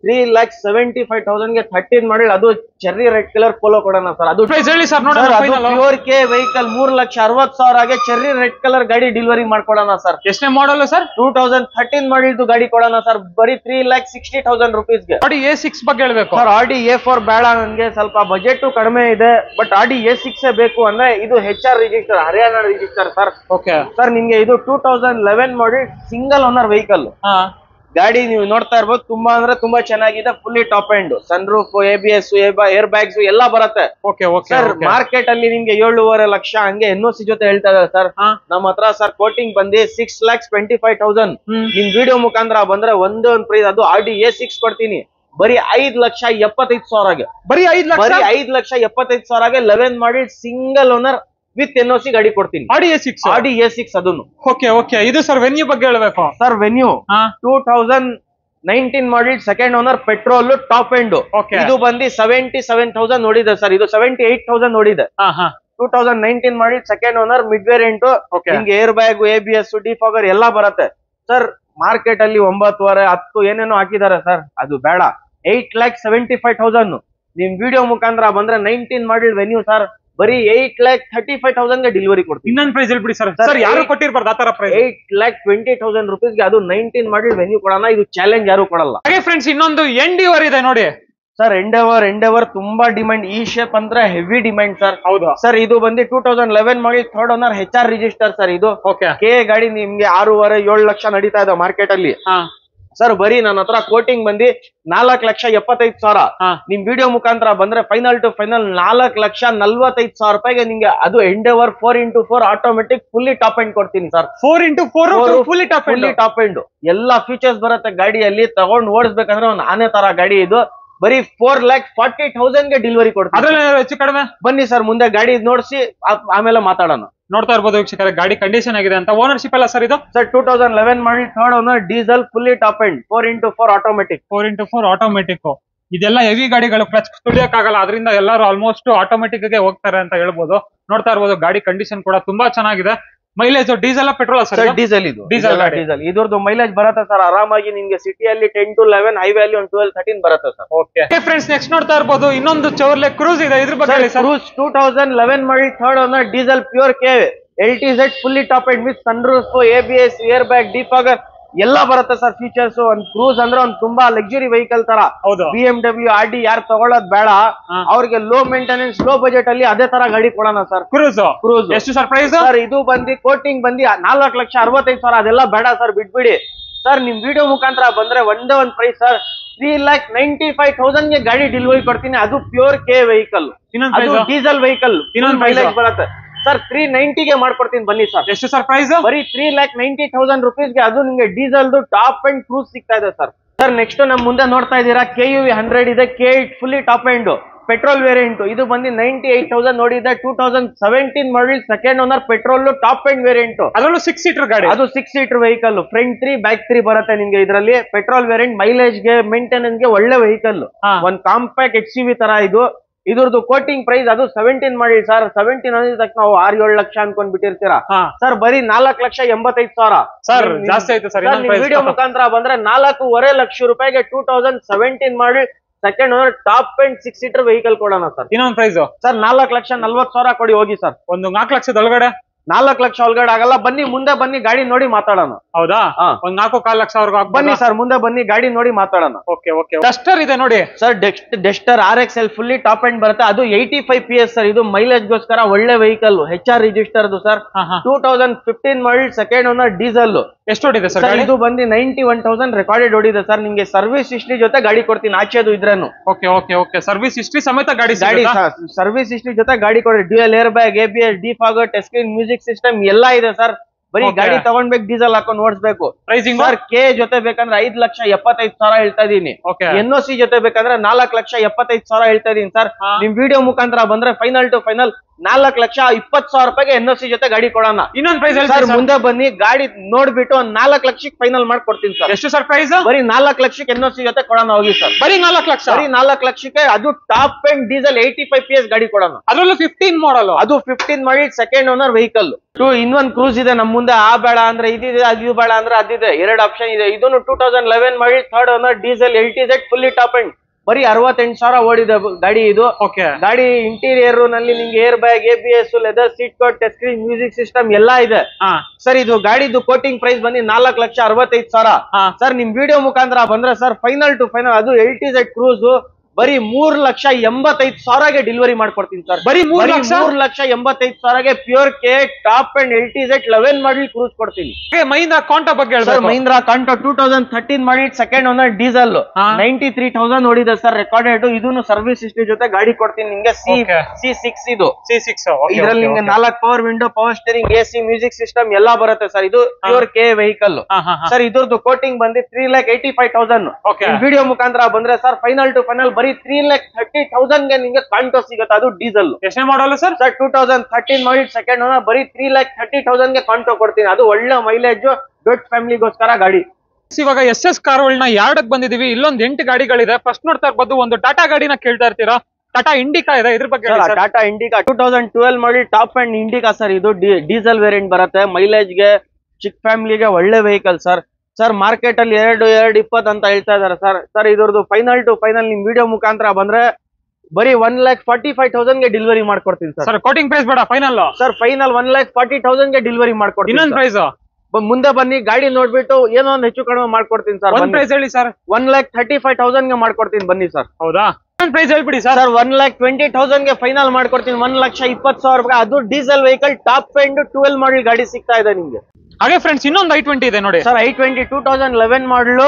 3,75,000 ಗೆ 13 ಮಾಡಿಡ್ ಅದು ಚೆರ್ರಿ ರೆಡ್ ಕಲರ್ ಪೋಲೋ ಕೊಡೋಣ ಸರ್. ಅದು ಪ್ರೈಸ್ ಹೇಳಿ ಸರ್ ನೋಡೋಣ. ಪ್ಯೂರ್ ಕೆ ವೆಹಿಕಲ್ 3,60,000 ಚೆರ್ರಿ ರೆಡ್ ಕಲರ್ ಗಾಡಿ ಡೆಲಿವರಿ ಮಾಡ್ಕೊಡೋಣ ಸರ್. ಎಷ್ಟನೇ ಮಾಡಲ್ ಸರ್? 2013 ಮಾಡಿದ್ದು ಗಾಡಿ ಕೊಡೋಣ ಸರ್ ಬರೀ 3,60,000 rupees ಗೆ. Audi A6 ಬಗ್ಗೆ ಹೇಳ್ಬೇಕು ಸರ್. Audi A4 ಬೇಡ ನನ್ಗೆ, ಸ್ವಲ್ಪ ಬಜೆಟ್ ಕಡಿಮೆ ಇದೆ, ಬಟ್ Audi A6 ಬೇಕು ಅಂದ್ರೆ ಇದು HR register, Haryana register sir. Sir ನಿಮ್ಗೆ ಇದು 2011 ಮಾಡಿ ಸಿಂಗಲ್ ಓನರ್ ವೆಹಿಕಲ್ ಗಾಡಿ ನೀವು ನೋಡ್ತಾ ಇರ್ಬೋದು. ತುಂಬಾ ಅಂದ್ರೆ ತುಂಬಾ ಚೆನ್ನಾಗಿದೆ. Fully top end, sun roof, ABS, air bags ಎಲ್ಲ ಬರುತ್ತೆ ಸರ್. ಮಾರ್ಕೆಟ್ ಅಲ್ಲಿ ನಿಮ್ಗೆ 7.5 ಲಕ್ಷ ಹಂಗೆ NOC ಜೊತೆ ಹೇಳ್ತಾ ಇದ್ದಾರೆ ಸರ್. ನಮ್ಮ ಹತ್ರ ಸರ್ ಕೋಟಿಂಗ್ ಬಂದು 6,25,000. ನಿಮ್ ವಿಡಿಯೋ ಮುಖಾಂತರ ಬಂದ್ರೆ ಒಂದು ಪ್ರೈಸ್ ಅದು Audi A6 ಕೊಡ್ತೀನಿ ಬರೀ 5,75,000 ಬರೀ 5,75,000 11 ಮಾಡಿ ಸಿಂಗಲ್ ಓನರ್ ವಿತ್ NOC ಗಾಡಿ ಕೊಡ್ತೀನಿ. Audi A6 ಅದನ್ನು. ಇದು ಸರ್ ವೆನ್ಯೂ ಬಗ್ಗೆ ಹೇಳ್ಬೇಕು ಸರ್. ವೆನ್ಯೂ 2019 ಮಾಡಿಡ್ second owner petrol top end. ಇದು ಬಂದು 77,000 ನೋಡಿದೆ ಸರ್. ಇದು 78,000 ನೋಡಿದೆ. 2019 ಮಾಡಿಡ್ ಸೆಕೆಂಡ್ ಓನರ್ ಮಿಡ್ ವೇರಿಯಂಟ್. ನಿಮ್ಗೆ ಏರ್ ಬ್ಯಾಗ್, ABS, ಡಿಫಾಗರ್ ಎಲ್ಲ ಬರುತ್ತೆ ಸರ್. ಮಾರ್ಕೆಟ್ ಅಲ್ಲಿ 9.5 10 ಏನೇನೋ ಹಾಕಿದ್ದಾರೆ ಸರ್. ಅದು ಬೇಡ. 8,75,000 ನಿಮ್ ವಿಡಿಯೋ ಮುಖಾಂತರ ಬಂದ್ರೆ 19 ಮಾಡಿಡ್ ವೆನ್ಯೂ ಸರ್ ಬರೀ 8,35,000 ಗೆ ಡೆಲಿವರಿ ಕೊಡ್ತೀನಿ. ಇನ್ನೊಂದು ಪ್ರೈಸ್ ಹೇಳ್ಬಿಡಿ ಸರ್. ಯಾರು ಕೊಟ್ಟಿರ್ಬಾರ್ದು ಆತರ ಪ್ರೈಸ್. 8,20,000 rupees ಗೆ ಅದು 19 ಮಾಡಿಡ್ ವೆನ್ಯೂ ಕೊಡೋಣ. ಇದು ಚಾಲೆಂಜ್ ಯಾರು ಕೊಡಲ್ಲ. ಹಾಗೆ ಫ್ರೆಂಡ್ಸ್ ಇನ್ನೊಂದು ಎಂಡಿವರ್ ಇದೆ ನೋಡಿ ಸರ್. ಎಂಡೆವರ್ ತುಂಬಾ ಡಿಮ್ಯಾಂಡ್. ಈ ಶೇಪ್ ಅಂದ್ರೆ ಹೆವಿ ಡಿಮ್ಯಾಂಡ್ ಸರ್. ಹೌದು ಸರ್. ಇದು ಬಂದು 2011 ಮಾಡಿ 3rd owner HR register sir. ಇದು ಕೆ ಗಾಡಿ ನಿಮ್ಗೆ 6.5 7 ಲಕ್ಷ ನಡೀತಾ ಇದೆ ಮಾರ್ಕೆಟ್ ಅಲ್ಲಿ ಸರ್. ಬರೀ ನನ್ನ ಹತ್ರ ಕೋಟಿಂಗ್ ಬಂದು 4,75,000. ನಿಮ್ ವಿಡಿಯೋ ಮುಖಾಂತರ ಬಂದ್ರೆ ಫೈನಲ್ ಟು ಫೈನಲ್ 4,45,000 ರೂಪಾಯಿಗೆ ನಿಮ್ಗೆ ಅದು Endeavour 4x4 automatic fully top end ಕೊಡ್ತೀನಿ sir. 4x4 fully top end ಎಲ್ಲಾ ಫೀಚರ್ಸ್ ಬರುತ್ತೆ ಗಾಡಿಯಲ್ಲಿ. ತಗೊಂಡ್ ಓಡಿಸ್ಬೇಕಂದ್ರೆ ಒಂದು ಆನೆ ತರ ಗಾಡಿ ಇದು. ಬರೀ 4,40,000 ಗೆ ಡೆಲಿವರಿ ಕೊಡ್ತೀನಿ. ಹೆಚ್ಚು ಕಡಿಮೆ ಬನ್ನಿ ಸರ್, ಮುಂದೆ ಗಾಡಿ ನೋಡಿಸಿ ಆಮೇಲೆ ಮಾತಾಡೋಣ. ನೋಡ್ತಾ ಇರ್ಬೋದು ವೀಕ್ಷಕರೇ ಗಾಡಿ ಕಂಡೀಷನ್ ಆಗಿದೆ ಅಂತ. ಓನರ್ಶಿಪ್ ಎಲ್ಲ ಸರ್ ಇದು ಸರ್ 2011 ಮಾಡಿ 3rd owner diesel fully top end 4x4 automatic. 4x4 automatic ಇದೆಲ್ಲ ಹೆವಿ ಗಾಡಿಗಳು, ಕ್ಲಚ್ ತುಳಿಯಕ್ಕಾಗಲ್ಲ, ಅದರಿಂದ ಎಲ್ಲರೂ ಆಲ್ಮೋಸ್ಟ್ ಆಟೋಮೆಟಿಕ್ ಗೆ ಹೋಗ್ತಾರೆ ಅಂತ ಹೇಳ್ಬೋದು. ನೋಡ್ತಾ ಇರ್ಬೋದು ಗಾಡಿ ಕಂಡೀಷನ್ ಕೂಡ ತುಂಬಾ ಚೆನ್ನಾಗಿದೆ. Mileage diesel petrol sir diesel ಇದು ಡೀಸೆಲ್ ಇದ್ರದ್ದು ಮೈಲೇಜ್ ಬರುತ್ತೆ ಸರ್ ಆರಾಮಾಗಿ ನಿಮ್ಗೆ ಸಿಟಿಯಲ್ಲಿ 10 to 11 ಹೈವೇ ಅಲ್ಲಿ ಒಂದು 12-13 ಬರುತ್ತೆ ಸರ್. ಓಕೆ ಫ್ರೆಂಡ್ಸ್ ನೆಕ್ಸ್ಟ್ ನೋಡ್ತಾ ಇರಬಹುದು ಇನ್ನೊಂದು ಚೌರ್ಲೆ ಕ್ರೂಸ್ ಇದೆ, ಇದ್ರ ಬಗ್ಗೆ ಹೇಳಿ sir. Cruze 2011 model third owner diesel pure ಕೆ LTZ fully top end with sun roof ABS air bag defogger ಎಲ್ಲ ಬರುತ್ತೆ ಸರ್ ಫೀಚರ್ಸ್. ಒಂದು ಕ್ರೂಸ್ ಅಂದ್ರೆ ಒಂದು ತುಂಬಾ ಲಕ್ಸುರಿ ವೆಹಿಕಲ್ ತರ. BMW RD ಯಾರು ತಗೊಳ್ಳೋದ್ ಬೇಡ ಅವ್ರಿಗೆ ಲೋ ಮೇಂಟೆನೆನ್ಸ್ ಲೋ ಬಜೆಟ್ ಅಲ್ಲಿ ಅದೇ ತರ ಗಾಡಿ ಕೊಡೋಣ ಸರ್. ಕ್ರೂಸ್ ಎಷ್ಟು ಸರ್ ಪ್ರೈಸ್ ಸರ್? ಇದು ಬಂದು ಕೋಟಿಂಗ್ ಬಂದು 4,65,000 ಅದೆಲ್ಲ ಬೇಡ ಸರ್, ಬಿಟ್ಬಿಡಿ ಸರ್. ನಿಮ್ ವಿಡಿಯೋ ಮುಖಾಂತರ ಬಂದ್ರೆ ಒಂದೇ ಒಂದ್ ಪ್ರೈಸ್ ಸರ್, 3,95,000 ಗೆ ಗಾಡಿ ಡೆಲಿವರಿ ಕೊಡ್ತೀನಿ. ಅದು ಪ್ಯೂರ್ ಕೆ ವೆಹಿಕಲ್, ಡೀಸೆಲ್ ವೆಹಿಕಲ್, ಮೈಲೇಜ್ ಬರುತ್ತೆ ಸರ್. 390 ಗೆ ಮಾಡ್ಕೊಡ್ತೀನಿ ಬನ್ನಿ ಸರ್. ಎಷ್ಟು ಸರ್ ಪ್ರೈಸ್? ಬರೀ 3,90,000 ರುಪೀಸ್ಗೆ ಅದು ನಿಮ್ಗೆ ಡೀಸೆಲ್ ಟಾಪ್ ಅಂಡ್ ಕ್ರೂಸ್ ಸಿಗ್ತಾ ಇದೆ ಸರ್. ಸರ್ ನೆಕ್ಸ್ಟ್ ನಮ್ ಮುಂದೆ ನೋಡ್ತಾ ಇದ್ದೀರಾ KUV 100 ಇದೆ, K8 fully top end petrol variant. ಇದು ಬಂದು 98,000 ನೋಡಿದೆ. 2017 ಮಾಡಲ್ second owner petrol top end variant. ಅದರಲ್ಲೂ 6 ಸೀಟರ್ ಗಾಡಿ, ಅದು 6 ಸೀಟರ್ ವೆಹಿಕಲ್, ಫ್ರಂಟ್ 3 ಬ್ಯಾಕ್ 3 ಬರುತ್ತೆ ನಿಮ್ಗೆ ಇದರಲ್ಲಿ. ಪೆಟ್ರೋಲ್ ವೇರಿಯಂಟ್, ಮೈಲೇಜ್ ಗೆ ಮೇಂಟೆನೆನ್ಸ್ ಗೆ ಒಳ್ಳೆ ವೆಹಿಕಲ್, ಒಂದ್ ಕಾಂಪ್ಯಾಕ್ಟ್ XUV ತರ ಇದು. ಇದ್ರದ್ದು ಕೋಟಿಂಗ್ ಪ್ರೈಸ್ ಅದು 17 ಮಾಡಿ ಸರ್. 17 ಅಂದ್ರೆ ತಕ್ಷಣ ನಾವು 6-7 ಲಕ್ಷ ಅನ್ಕೊಂಡ್ ಬಿಟ್ಟಿರ್ತೀರಾ ಸರ್. ಬರೀ 4,85,000 ಸರ್. ಜಾಸ್ತಿ ಆಯ್ತು ಸರ್. ವಿಡಿಯೋ ಮುಖಾಂತರ ಬಂದ್ರೆ 4.5 ಲಕ್ಷ ರೂಪಾಯಿಗೆ 2017 ಮಾಡಿ second owner top and 6 seater vehicle ಕೊಡೋಣ ಸರ್. ಇನ್ನೊಂದು ಪ್ರೈಸ್ ಸರ್ 4,40,000 ಕೊಡಿ ಹೋಗಿ ಸರ್. ಒಂದು 4 ಲಕ್ಷದ ಒಳಗಡೆ 4 ಲಕ್ಷ ಒಳಗಡೆ ಆಗಲ್ಲ. ಬನ್ನಿ ಮುಂದೆ ಬನ್ನಿ ಗಾಡಿ ನೋಡಿ ಮಾತಾಡೋಣ. ಹೌದಾ? ಒಂದ್ 4.25 ಲಕ್ಷ ಬನ್ನಿ ಸರ್, ಮುಂದೆ ಬನ್ನಿ ಗಾಡಿ ನೋಡಿ ಮಾತಾಡೋಣ. ಡಸ್ಟರ್ ಇದೆ ನೋಡಿ sir, Duster RXL fully top end ಬರುತ್ತೆ. ಅದು 85 PS ಸರ್. ಇದು ಮೈಲೇಜ್ ಗೋಸ್ಕರ ಒಳ್ಳೆ ವೆಹಿಕಲ್, HR ರಿಜಿಸ್ಟರ್ ಸರ್. 2015 ಮಾಡಲ್ ಸೆಕೆಂಡ್ ಓನರ್ ಡೀಸೆಲ್. ಎಷ್ಟು ಹೊಡಿದೆ ಸರ್? ಇದು ಬಂದು 91,000 ರೆಕಾರ್ಡೆಡ್ ಹೊಡಿದೆ ಸರ್. ನಿಮ್ಗೆ ಸರ್ವಿಸ್ ಹಿಸ್ಟ್ರಿ ಜೊತೆ ಗಾಡಿ ಕೊಡ್ತೀನಿ, ಆಚೆದು ಇದ್ರೇನು. ಸರ್ವಿಸ್ ಹಿಸ್ಟ್ರಿ ಸಮೇತ ಗಾಡಿ ಸರ್ವಿಸ್ ಹಿಸ್ಟ್ರಿ ಜೊತೆ ಗಾಡಿ ಕೊಡಿ. Dual air bag, ABS defogger, touch screen, music system ಎಲ್ಲ ಇದೆ ಸರ್. ಬರೀ ಗಾಡಿ ತಗೊಂಡ್ಬೇಕು, ಡೀಸೆಲ್ ಹಾಕೊಂಡು ಓಡಿಸ್ಬೇಕು. ಸರ್ ಕೆ ಜೊತೆ ಬೇಕಂದ್ರೆ 5,75,000 ಹೇಳ್ತಾ ಇದೀನಿ. NOC ಜೊತೆ ಬೇಕಂದ್ರೆ 4,75,000 ಹೇಳ್ತಾ ಇದೀನಿ ಸರ್. ನಿಮ್ ವಿಡಿಯೋ ಮುಖಾಂತರ ಬಂದ್ರೆ ಫೈನಲ್ ಟು ಫೈನಲ್ 4,20,000 ರೂಪಾಯಿಗೆ NOC ಜೊತೆ ಗಾಡಿ ಕೊಡೋಣ. ಇನ್ನೊಂದು ಪ್ರೈಸ್ ಸರ್ ಮುಂದೆ ಬನ್ನಿ, ಗಾಡಿ ನೋಡ್ಬಿಟ್ಟು 4 ಲಕ್ಷಕ್ಕೆ ಫೈನಲ್ ಮಾಡ್ಕೊಡ್ತೀನಿ ಸರ್. ಎಷ್ಟು ಸರ್ ಪ್ರೈಸ್? ಬರೀ 4 ಲಕ್ಷಕ್ಕೆ NOC ಜೊತೆ ಕೊಡೋಣ ಹೋಗಿ ಸರ್. ಬರೀ 4 ಲಕ್ಷ? ಬರೀ 4 ಲಕ್ಷಕ್ಕೆ ಅದು ಟಾಪ್ ಅಂಡ್ ಡೀಸೆಲ್ 85 PS ಗಾಡಿ ಕೊಡೋಣ. ಅದರಲ್ಲೂ 15 ಮಾಡಲ್, ಅದು 15 ಮಾಡಿ ಸೆಕೆಂಡ್ ಓನರ್ ವೆಹಿಕಲ್. ಇನ್ನೊಂದು ಕ್ರೂಸ್ ಇದೆ ನಮ್ ಮುಂದೆ. ಆ ಬೇಡ ಅಂದ್ರೆ ಇದಿದೆ, ಅದು ಬೇಡ ಅಂದ್ರೆ ಅದಿದೆ, 2 ಆಪ್ಷನ್ ಇದೆ. ಇದನ್ನು 2011 ಮಾಡಿ third owner diesel LTZ fully top and ಬರೀ 68,000 ಓಡಿದೆ ಗಾಡಿ ಇದು. ಗಾಡಿ ಇಂಟೀರಿಯರ್ ನಲ್ಲಿ ನಿಮ್ಗೆ air bag, ABS, leather seat cover, touch screen, music system ಎಲ್ಲ ಇದೆ ಸರ್. ಇದು ಗಾಡಿದು ಕೋಟಿಂಗ್ ಪ್ರೈಸ್ ಬಂದು 4,65,000 ಸರ್. ನಿಮ್ ವಿಡಿಯೋ ಮುಖಾಂತರ ಬಂದ್ರೆ ಸರ್ ಫೈನಲ್ ಟು ಫೈನಲ್ ಅದು LTZ ಕ್ರೂಸ್ ಬರೀ 3,85,000ಗೆ ಡೆಲಿವರಿ ಮಾಡ್ಕೊಡ್ತೀನಿ ಸರ್. ಬರೀ 3,85,000ಗೆ ಪ್ಯೂರ್ ಕೆ top end LTZ 11 model Cruze ಕೊಡ್ತೀನಿ. ಮಹೀಂದ್ರಾ ಕಾಂಟೋ ಬಗ್ಗೆ sir, Mahindra Quanto 2013 model second owner diesel 93,000 ನೋಡಿದೆ ಸರ್ ರೆಕಾರ್ಡೆಡ್. ಇದನ್ನು ಸರ್ವಿಸ್ ಹಿಸ್ಟ್ರಿ ಜೊತೆ ಗಾಡಿ ಕೊಡ್ತೀನಿ ನಿಮ್ಗೆ. C6 ಇದು C6. ಇದ್ರಲ್ಲಿ ನಿಮ್ಗೆ 4 power window, power steering, AC, music system ಎಲ್ಲ ಬರುತ್ತೆ ಸರ್. ಇದು ಪ್ಯೂರ್ ಕೆ ವೆಹಿಕಲ್ ಸರ್. ಇದ್ರದ್ದು ಕೋಟಿಂಗ್ ಬಂದು 3,85,000. ವಿಡಿಯೋ ಮುಖಾಂತರ ಬಂದ್ರೆ ಸರ್ ಫೈನಲ್ ಟು ಫೈನಲ್ ಬರೀ 3,30,000ಗೆ ನಿಮ್ಗೆ ಕಾಂಟೋ ಸಿಗುತ್ತೆ. ಅದು ಡೀಸೆಲ್. ಎಷ್ಟನೇ model sir? 2013 model second owner ಬರೀ 3,30,000ಗೆ ಕಾಂಟೋ ಕೊಡ್ತೀನಿ. ಅದು ಒಳ್ಳೆ ಮೈಲೇಜ್, ದೊಡ್ಡ ಫ್ಯಾಮಿಲಿಗೋಸ್ಕರ ಗಾಡಿ. ಇವಾಗ SS ಕಾರ್ ವರ್ಲ್ಡ್ ನ ಯಾರ್ಡಕ್ ಬಂದಿದೀವಿ. ಇಲ್ಲೊಂದು 8 ಗಾಡಿಗಳಿದೆ. ಫಸ್ಟ್ ನೋಡ್ತಾ ಇರ್ಬೋದು, ಒಂದು ಟಾಟಾ ಗಾಡಿನ ಕೇಳ್ತಾ ಇರ್ತೀರಾ. ಟಾಟಾ ಇಂಡಿಕಾ ಇದೆ, ಇದ್ರ ಬಗ್ಗೆ Tata Indica 2012 model top and Indica sir. ಇದು ಡೀಸೆಲ್ ವೇರಿಯಂಟ್ ಬರುತ್ತೆ. ಮೈಲೇಜ್ ಗೆ ಚಿಕ್ಕ ಫ್ಯಾಮಿಲಿಗೆ ಒಳ್ಳೆ ವೆಹಿಕಲ್ ಸರ್. ಸರ್ ಮಾರ್ಕೆಟ್ ಅಲ್ಲಿ 2,20 ಅಂತ ಹೇಳ್ತಾ ಇದಾರೆ ಸರ್. ಸರ್ ಇದ್ರದ್ದು ಫೈನಲ್ ಟು ಫೈನಲ್ ನಿಮ್ ವಿಡಿಯೋ ಮುಖಾಂತರ ಬಂದ್ರೆ ಬರೀ 1,45,000ಗೆ ಡೆಲಿವರಿ ಮಾಡ್ಕೊಡ್ತೀನಿ ಸರ್. ಕೋಟಿಂಗ್ ಪ್ರೈಸ್ ಬೇಡ, ಫೈನಲ್ ಸರ್. ಫೈನಲ್ 1,40,000ಗೆ ಡೆಲಿವರಿ ಮಾಡ್ಕೊಡ್ತೀನಿ. ಇನ್ನೊಂದು ಪ್ರೈಸ್ ಮುಂದೆ ಬನ್ನಿ, ಗಾಡಿ ನೋಡ್ಬಿಟ್ಟು ಏನೋ ಒಂದು ಹೆಚ್ಚು ಕಡಿಮೆ ಮಾಡ್ಕೊಡ್ತೀನಿ ಸರ್. ಪ್ರೈಸ್ ಹೇಳಿ ಸರ್. 1,35,000ಗೆ ಮಾಡ್ಕೊಡ್ತೀನಿ ಬನ್ನಿ ಸರ್. ಹೌದಾ? ಪ್ರೈಸ್ ಹೇಳ್ಬಿಡಿ ಸರ್. 1,20,000ಗೆ ಫೈನಲ್ ಮಾಡ್ಕೊಡ್ತೀನಿ. 1,20,000 ರೂಪಾಯಿ. ಅದು ಡೀಸೆಲ್ ವೆಹಿಕಲ್ ಟಾಪ್ ಎಂಡ್ 12 ಮಾಡಲ್ ಗಾಡಿ ಸಿಗ್ತಾ ಇದೆ ನಿಮ್ಗೆ. ಹಾಗೆ ಫ್ರೆಂಡ್ಸ್ ಇನ್ನೊಂದು i20 ಇದೆ ನೋಡಿ sir. i20 2011 model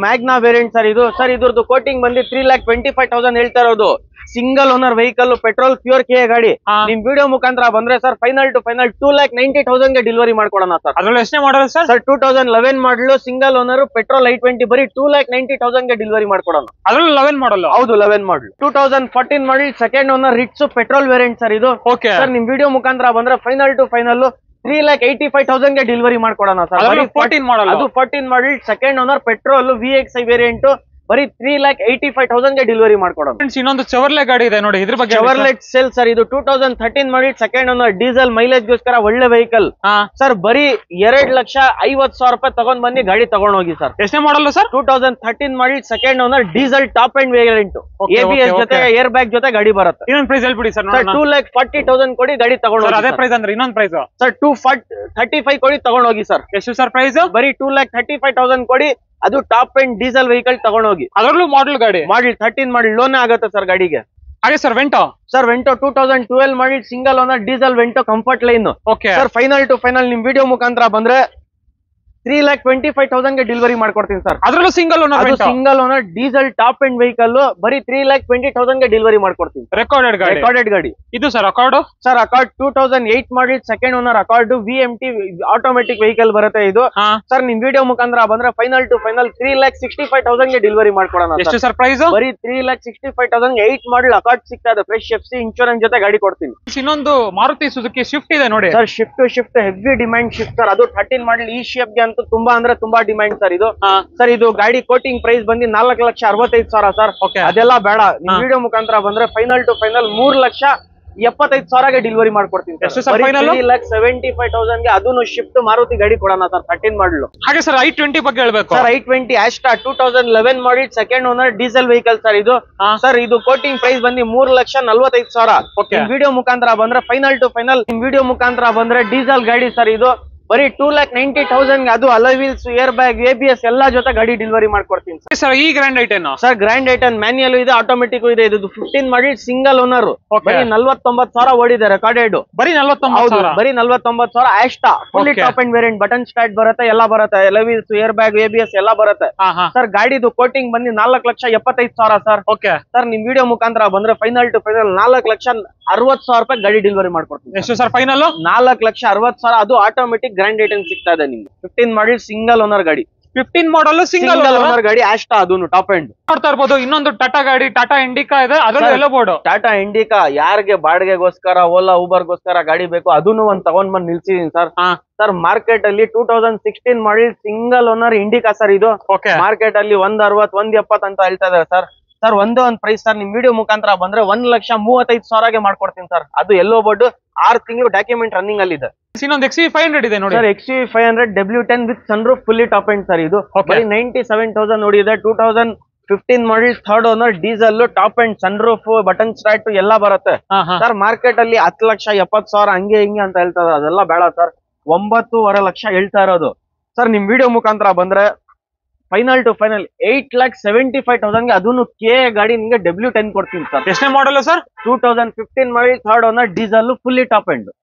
Magna variant sir. ಇದು ಸರ್ ಇದ್ರದ್ದು ಕೋಟಿಂಗ್ ಬಂದು 3,25,000 ಹೇಳ್ತಾ ಇರೋದು. Single owner vehicle, petrol pure ಕೆ ಗಾಡಿ. ನಿಮ್ ವಿಡಿಯೋ ಮುಖಾಂತರ ಬಂದ್ರೆ ಸರ್ ಫೈನಲ್ ಟು ಫೈನಲ್ 2,90,000ಗೆ ಡೆಲಿವರಿ ಮಾಡ್ಕೊಡೋಣ ಸರ್. ಅದ್ರಲ್ಲಿ ಎಷ್ಟೇ ಮಾಡಲ್ ಸರ್? 2011 ಮಾಡಲು ಸಿಂಗಲ್ ಓನರ್ ಪೆಟ್ರೋಲ್ i20 ಬರೀ 2,90,000ಗೆ ಡೆಲಿವರಿ ಮಾಡ್ಕೊಡೋಣ. ಅದ್ರಲ್ಲಿ 11 ಮಾಡಲ್? ಹೌದು, 11 ಮಾಡಲ್. 2014 ಮಾಡಲ್ second owner Ritz petrol variant sir. ಇದು ಸರ್ ನಿಮ್ ವಿಡಿಯೋ ಮುಖಾಂತರ ಬಂದ್ರೆ ಫೈನಲ್ ಟು ಫೈನಲ್ 3,85,000ಗೆ ಡೆಲಿವರಿ ಮಾಡ್ಕೊಡೋಣ ಸರ್. 14 ಮಾಡಲ್. ಅದು 14 ಮಾಡಲ್ second owner petrol VXI variant ಬರೀ 3,85,000 ಗೆ ಡೆಲಿವರಿ ಮಾಡ್ಕೊಡೋಣ. ಫ್ರೆಂಡ್ಸ್ ಇನ್ನೊಂದು ಚೆವರ್ಲೆ ಗಾಡಿ ಇದೆ ನೋಡಿ, ಇದ್ರ ಬಗ್ಗೆ ಚೆವರ್ಲೆಟ್ ಸೆಲ್ ಸರ್, ಇದು 2013 ಮಾಡಿ ಸೆಕೆಂಡ್ ಓನರ್, ಡೀಸೆಲ್ ಮೈಲೇಜ್ ಗೋಸ್ಕರ ಒಳ್ಳೆ ವೆಹಿಕಲ್ ಸರ್. ಬರೀ 2,50,000 ರೂಪಾಯಿ ತಗೊಂಡ್ ಬನ್ನಿ, ಗಾಡಿ ತಗೊಂಡ್ ಹೋಗಿ ಸರ್. ಎಷ್ಟನೇ ಮಾಡಲ್ ಸರ್? 2013 ಮಾಡಿ second owner, diesel top end variant, ABS ಜೊತೆ ಏರ್ ಬ್ಯಾಗ್ ಜೊತೆ ಗಾಡಿ ಬರುತ್ತೆ. ಇನ್ನೊಂದು ಪ್ರೈಸ್ ಹೇಳ್ಬಿಡಿ ಸರ್. 2,40,000 ಕೊಡಿ ಗಾಡಿ ತಗೊಂಡು ಹೋಗಿ. ಅದೇ ಪ್ರೈಸ್ ಅಂದ್ರೆ ಇನ್ನೊಂದು ಪ್ರೈಸ್ ಸರ್ 235 ಕೊಡಿ ತಗೊಂಡ್ ಹೋಗಿ ಸರ್. ಎಷ್ಟು ಸರ್ ಪ್ರೈಸ್? ಬರೀ 2,35,000 ಕೊಡಿ, ಅದು ಟಾಪ್ ಅಂಡ್ ಡೀಸೆಲ್ ವೆಹಿಕಲ್ ತಗೊಂಡೋಗಿ. ಅದರಲ್ಲೂ ಮಾಡಲ್ ಗಾಡಿ, ಮಾಡಲ್ 13 ಮಾಡಲ್, ಲೋನ್ ಆಗುತ್ತೆ ಸರ್ ಗಾಡಿಗೆ. ಹಾಗೆ ಸರ್ ವೆಂಟೋ 2012 ಮಾಡಿ single owner, diesel Vento comfort line. Okay sir final to final ನಿಮ್ ವಿಡಿಯೋ ಮುಖಾಂತರ ಬಂದ್ರೆ 3,25,000 ಗೆ ಡೆಲಿವರಿ ಮಾಡ್ಕೊಡ್ತೀನಿ ಸರ್. ಅದರಲ್ಲೂ single owner, single owner diesel top end vehicle, ಬರೀ 3,20,000 ಗೆ ಡೆಲಿವರಿ ಮಾಡ್ಕೊಡ್ತೀನಿ. ರೆಕಾರ್ಡೆಡ್ ಗಾಡಿ ಇದು ಸರ್. ಅಕಾರ್ಡ್ ಸರ್, ಅಕಾರ್ಡ್ 2008 ಮಾಡಿ second owner, Accord VMT automatic vehicle ಬರುತ್ತೆ ಇದು. ಸರ್ ನಿಮ್ ವಿಡಿಯೋ ಮುಖಾಂತರ ಬಂದ್ರೆ ಫೈನಲ್ ಟು ಫೈನಲ್ 3,65,000 ಗೆ ಡೆಲಿವರಿ ಮಾಡ್ಕೊಡೋಣ. ಎಷ್ಟು ಸರ್ ಪ್ರೈಸ್? ಬರೀ 3,65,000 8 ಮಾಡಲ್ ಅಕಾರ್ಡ್ ಸಿಗ್ತಾ ಇದೆ, ಫ್ರೆಶ್ FC ಇನ್ಶೂರೆನ್ಸ್ ಜೊತೆ ಗಾಡಿ ಕೊಡ್ತೀನಿ. ಇನ್ನೊಂದು ಮಾರುತಿ ಸುಜುಕಿ ಸ್ವಿಫ್ಟ್ ಇದೆ ನೋಡಿ sir. Shift heavy demand shift sir, ಅದು 13 ಮಾಡಲ್ ಈ ಶೇಪ್ ಗೆ ತುಂಬಾ ಅಂದ್ರೆ ತುಂಬಾ ಡಿಮ್ಯಾಂಡ್ ಸರ್ ಇದು. ಸರ್ ಇದು ಗಾಡಿ ಕೋಟಿಂಗ್ ಪ್ರೈಸ್ ಬಂದು 4,65,000 ಸರ್. ಅದೆಲ್ಲ ಬೇಡ, ನಿಮ್ ವಿಡಿಯೋ ಮುಖಾಂತರ ಬಂದ್ರೆ ಫೈನಲ್ ಟು ಫೈನಲ್ 3,75,000 ಗೆ ಡೆಲಿವರಿ ಮಾಡ್ಕೊಡ್ತೀನಿ. 3,75,000 ಗೆ ಅದನ್ನು ಶಿಫ್ಟ್ ಮಾರುತಿ ಗಾಡಿ ಕೊಡೋಣ ಸರ್, 13 ಮಾಡಲು. ಹಾಗೆ ಸರ್ i20 ಬಗ್ಗೆ ಹೇಳ್ಬೇಕು ಸರ್. i20 ಆಸ್ಟಾ 2011 ಮಾಡಿ second owner, diesel vehicle sir ಇದು. ಸರ್ ಇದು ಕೋಟಿಂಗ್ ಪ್ರೈಸ್ ಬಂದು 3,45,000. ವಿಡಿಯೋ ಮುಖಾಂತರ ಬಂದ್ರೆ ಫೈನಲ್ ಟು ಫೈನಲ್, ನಿಮ್ ವಿಡಿಯೋ ಮುಖಾಂತರ ಬಂದ್ರೆ ಡೀಸೆಲ್ ಗಾಡಿ ಸರ್ ಇದು. ಬರೀ 2,90,000 ಅದು alloy wheels, air bag, ABS ಎಲ್ಲ ಜೊತೆ ಗಾಡಿ ಡೆಲಿವರಿ ಮಾಡ್ಕೊಡ್ತೀನಿ ಸರ್. ಈ grand i ten sir, grand i ten manual ಇದೆ, ಆಟೋಮೆಟಿಕ್ ಇದೆ. ಇದು 15 ಮಾಡಿ ಸಿಂಗಲ್ ಓನರ್, ಬರೀ 49,000 ಓಡಿದೆ ರೆಕಾರ್ಡೆಡ್. ಬರೀ 49,000. ಬರೀ 49,000 Asta fully top end variant, button start ಬರುತ್ತೆ, ಎಲ್ಲ ಬರುತ್ತೆ, alloy wheels, air bag, ABS ಎಲ್ಲ ಬರುತ್ತೆ ಸರ್. ಗಾಡಿದು ಕೋಟಿಂಗ್ ಬಂದು 4,75,000 ಸರ್. ಸರ್ ನಿಮ್ ವಿಡಿಯೋ ಮುಖಾಂತರ ಬಂದ್ರೆ ಫೈನಲ್ ಟು ಫೈನಲ್ 4,60,000 ರೂಪಾಯಿ ಗಾಡಿ ಡೆಲಿವರಿ ಮಾಡ್ಕೊಡ್ತೀನಿ. ಎಷ್ಟು ಸರ್ ಫೈನಲ್? 4,60,000, ಅದು ಆಟೋಮೆಟಿಕ್ ಗ್ರ್ಯಾಂಡ್ ಐಟನ್ ಸಿಗ್ತಾ ಇದೆ ನಿಮ್ಗೆ. 15 ಮಾಡಲ್ ಸಿಂಗಲ್ ಓನರ್ ಗಾಡಿ, 15 ಮಾಡಲ್ ಸಿಂಗಲ್ ಓನರ್ ಗಾಡಿ ಆಸ್ಟಾ, ಅದನ್ನು ಟಾಪ್ ಎಂಡ್. ನೋಡ್ತಾ ಇರ್ಬೋದು ಇನ್ನೊಂದು ಟಾಟಾ ಗಾಡಿ, ಟಾಟಾ ಇಂಡಿಕಾ ಇದೆ, ಅದರಲ್ಲೂ ಎಲ್ಲೋ ಬೋರ್ಡ್. ಟಾಟಾ ಇಂಡಿಕಾ ಯಾರಿಗೆ ಬಾಡಿಗೆಗೋಸ್ಕರ, ಓಲಾ ಊಬರ್ ಗೋಸ್ಕರ ಗಾಡಿ ಬೇಕು, ಅದನ್ನು ಒಂದ್ ತಗೊಂಡ್ ಬಂದ್ ನಿಲ್ಸಿದೀನಿ ಸರ್. ಸರ್ ಮಾರ್ಕೆಟ್ ಅಲ್ಲಿ 2016 ಮಾಡಲ್ ಸಿಂಗಲ್ ಓನರ್ ಇಂಡಿಕಾ ಸರ್ ಇದು. ಮಾರ್ಕೆಟ್ ಅಲ್ಲಿ 160, 170 ಅಂತ ಹೇಳ್ತಾ ಇದಾರೆ ಸರ್. ಸರ್ ಒಂದೇ ಒಂದ್ ಪ್ರೈಸ್ ಸರ್, ನಿಮ್ ವಿಡಿಯೋ ಮುಖಾಂತರ ಬಂದ್ರೆ 1,35,000 ಗೆ ಮಾಡ್ಕೊಡ್ತೀನಿ ಸರ್. ಅದು ಎಲ್ಲೋ ಬೋರ್ಡ್, 6 ತಿಂಗಳು ಡಾಕ್ಯುಮೆಂಟ್ ರನ್ನಿಂಗ್ ಅಲ್ಲಿ ಇದೆ. ಇನ್ನೊಂದು XV500 ಇದೆ ನೋಡಿ sir. XV500 W10 with sunroof fully top end sir ಇದು. ಬರೀ 97,000 ನೋಡಿದೆ. 2015 ಮಾಡಲ್ third owner, diesel, top and sunroof, button start ಎಲ್ಲ ಬರುತ್ತೆ ಸರ್. ಮಾರ್ಕೆಟ್ ಅಲ್ಲಿ 10,70,000 ಹಂಗೆ ಹಿಂಗೆ ಅಂತ ಹೇಳ್ತಾ ಇದ್ದಾರೆ, ಅದೆಲ್ಲ ಬೇಡ ಸರ್. 9.5 ಲಕ್ಷ ಹೇಳ್ತಾ ಇರೋದು ಸರ್. ನಿಮ್ ವಿಡಿಯೋ ಮುಖಾಂತರ ಬಂದ್ರೆ ಫೈನಲ್ ಟು ಫೈನಲ್ 8,75,000 ಗೆ ಅದನ್ನು ಗಾಡಿ ನಿಮ್ಗೆ W10 ಕೊಡ್ತೀನಿ ಸರ್. ಎಷ್ಟನೇ ಮಾಡಲ್ ಸರ್? 2015 ಮಾಡಲ್ third owner, diesel, fully top end.